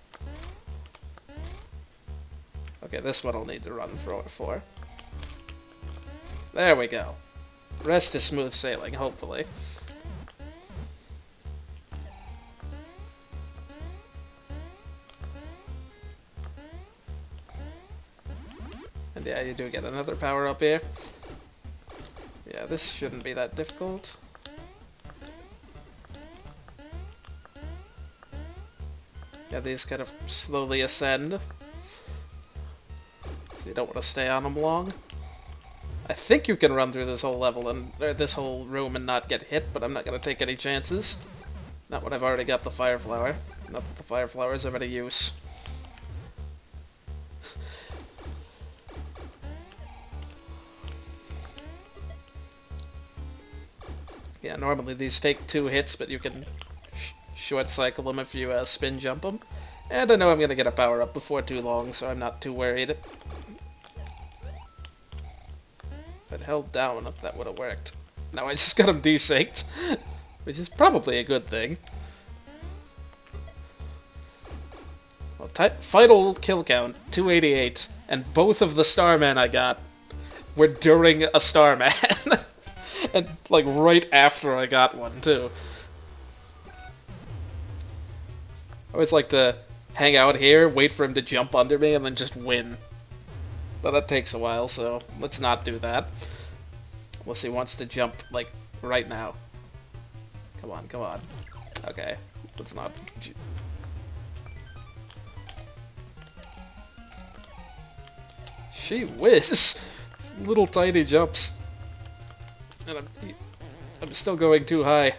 Okay, this one I'll need to run for. There we go. The rest is smooth sailing, hopefully. And yeah, you do get another power up here. Yeah, this shouldn't be that difficult. Yeah, these kind of slowly ascend. So you don't want to stay on them long. I think you can run through this whole level and or this whole room and not get hit, but I'm not going to take any chances. Not when I've already got the fire flower. Not that the fire flower is of any use. Yeah, normally these take 2 hits, but you can short cycle them if you spin jump them. And I know I'm going to get a power up before too long, so I'm not too worried. If I'd held down, that would have worked. Now I just got him desynced, which is probably a good thing. Well, final kill count, 288, and both of the Starmen I got were during a Starman. And, like, right after I got one, too. I always like to hang out here, wait for him to jump under me, and then just win. But that takes a while, so let's not do that. Unless he wants to jump, like, right now. Come on, come on. Okay, let's not... Gee whiz! Little tiny jumps. And I'm still going too high.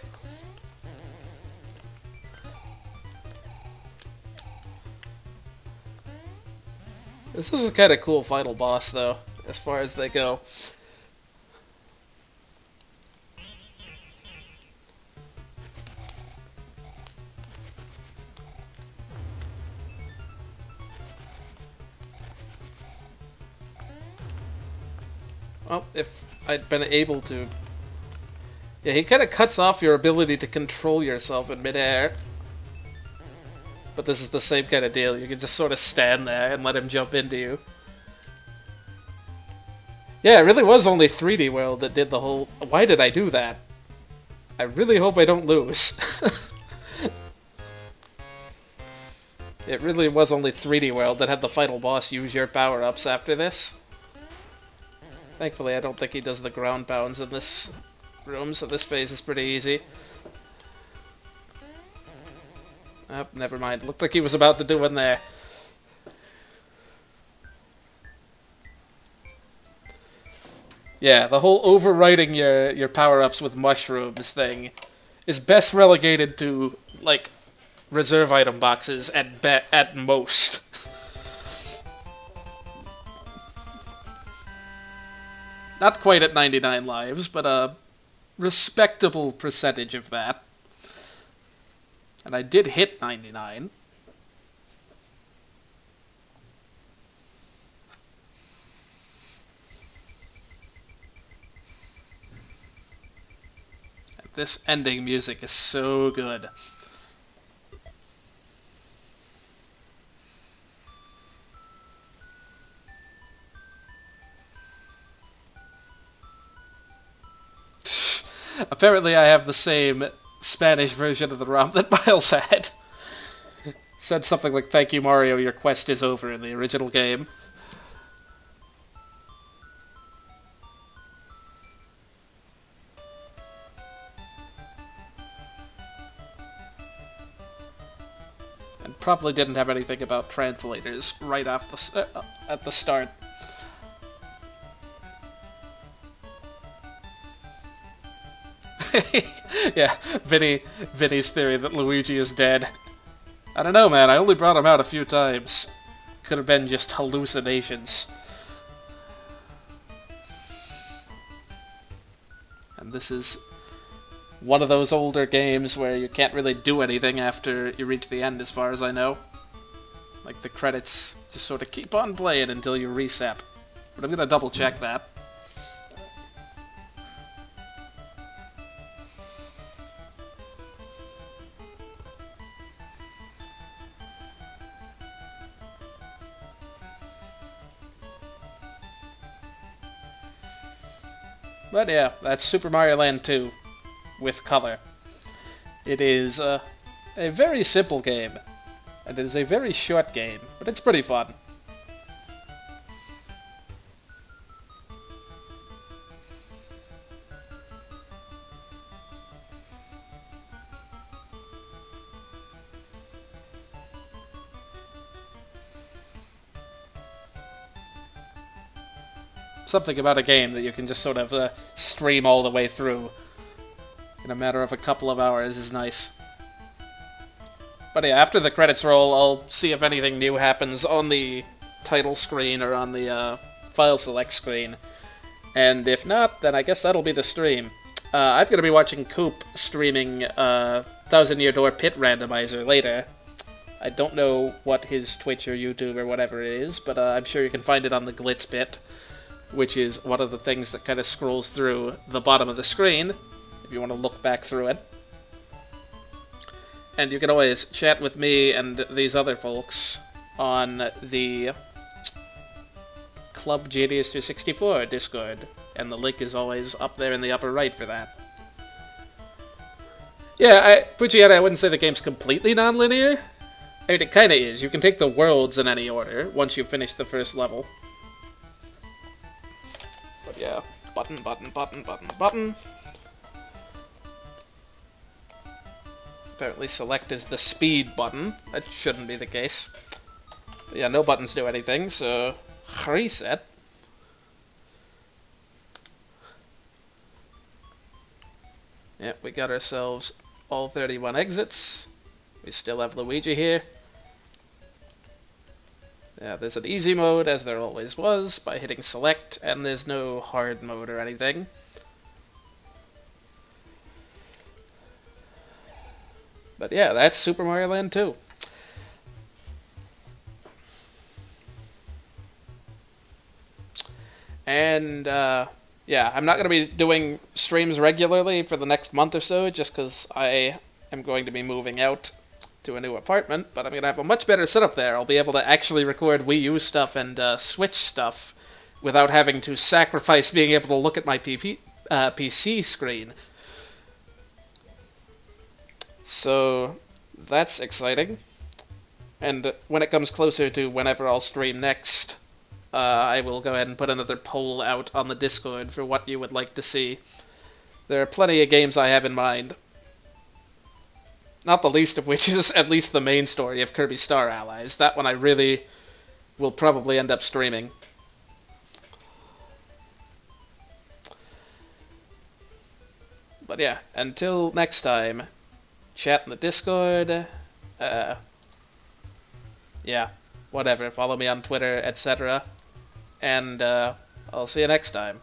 This is a kind of cool final boss, though, as far as they go. Well, if I'd been able to... Yeah, he kind of cuts off your ability to control yourself in midair. But this is the same kind of deal. You can just sort of stand there and let him jump into you. Yeah, it really was only 3D World that did the whole... Why did I do that? I really hope I don't lose. It really was only 3D World that had the final boss use your power-ups after this. Thankfully, I don't think he does the ground pounds in this room, so this phase is pretty easy. Oh, never mind. Looked like he was about to do one there. Yeah, the whole overriding your power-ups with mushrooms thing is best relegated to, like, reserve item boxes at most. Not quite at 99 lives, but a respectable percentage of that. And I did hit 99. And this ending music is so good. Apparently I have the same Spanish version of the ROM that Miles had. Said something like, "Thank you, Mario, your quest is over" in the original game. And probably didn't have anything about translators right off the at the start. Yeah, Vinny's theory that Luigi is dead. I don't know, man. I only brought him out a few times. Could have been just hallucinations. And this is one of those older games where you can't really do anything after you reach the end, as far as I know. Like, the credits just sort of keep on playing until you reset. But I'm gonna double check that. But yeah, that's Super Mario Land 2 with color. It is a very simple game, and it is a very short game, but it's pretty fun. Something about a game that you can just sort of stream all the way through in a matter of a couple of hours is nice. But yeah, after the credits roll, I'll see if anything new happens on the title screen or on the file select screen. And if not, then I guess that'll be the stream. I'm going to be watching Coop streaming Thousand Year Door Pit Randomizer later. I don't know what his Twitch or YouTube or whatever it is, but I'm sure you can find it on the Glitz bit, which is one of the things that kind of scrolls through the bottom of the screen, if you want to look back through it. And you can always chat with me and these other folks on the Club Genius264 Discord, and the link is always up there in the upper right for that. Yeah, Puccietta, I wouldn't say the game's completely non-linear. I mean, it kind of is. You can take the worlds in any order once you finish the first level. But yeah, button, button, button, button, button. Apparently select is the speed button. That shouldn't be the case. But yeah, no buttons do anything, so reset. Yeah, we got ourselves all 31 exits. We still have Luigi here. Yeah, there's an easy mode, as there always was, by hitting select, and there's no hard mode or anything. But yeah, that's Super Mario Land 2. And, yeah, I'm not going to be doing streams regularly for the next month or so, just because I am going to be moving out to a new apartment, but I'm going to have a much better setup there. I'll be able to actually record Wii U stuff and Switch stuff without having to sacrifice being able to look at my PC screen. So that's exciting. And when it comes closer to whenever I'll stream next, I will go ahead and put another poll out on the Discord for what you would like to see. There are plenty of games I have in mind. Not the least of which is at least the main story of Kirby Star Allies. That one I really will probably end up streaming. But yeah, until next time, chat in the Discord, yeah, whatever, follow me on Twitter, etc. And I'll see you next time.